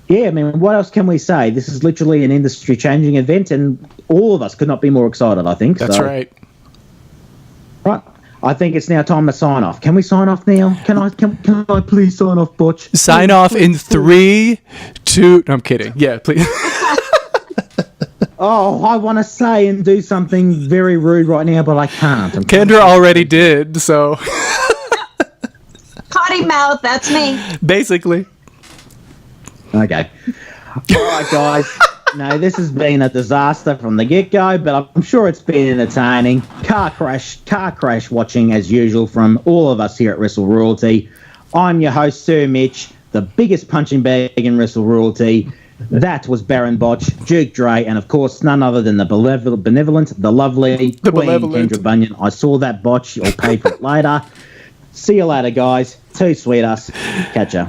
yeah, I mean, what else can we say? This is literally an industry-changing event, and all of us could not be more excited, I think. That's right. Right. I think it's now time to sign off. Can we sign off, Neil? Can I please sign off, Butch? Sign off in 3, 2... No, I'm kidding. Yeah, please. Oh, I want to say and do something very rude right now, but I can't. Kendra already did, so... Potty mouth, that's me. Basically. Okay. All right, guys. No, this has been a disaster from the get-go, but I'm sure it's been entertaining. Car crash watching as usual from all of us here at Wrestle Royalty. I'm your host, Sir Mitch, the biggest punching bag in Wrestle Royalty. That was Baron Botch, Duke Dre, and of course none other than the benevolent, the lovely Queen Kendra Bunyan. I saw that, Botch. I'll pay for it later. See you later, guys. Too sweet us. Catch ya.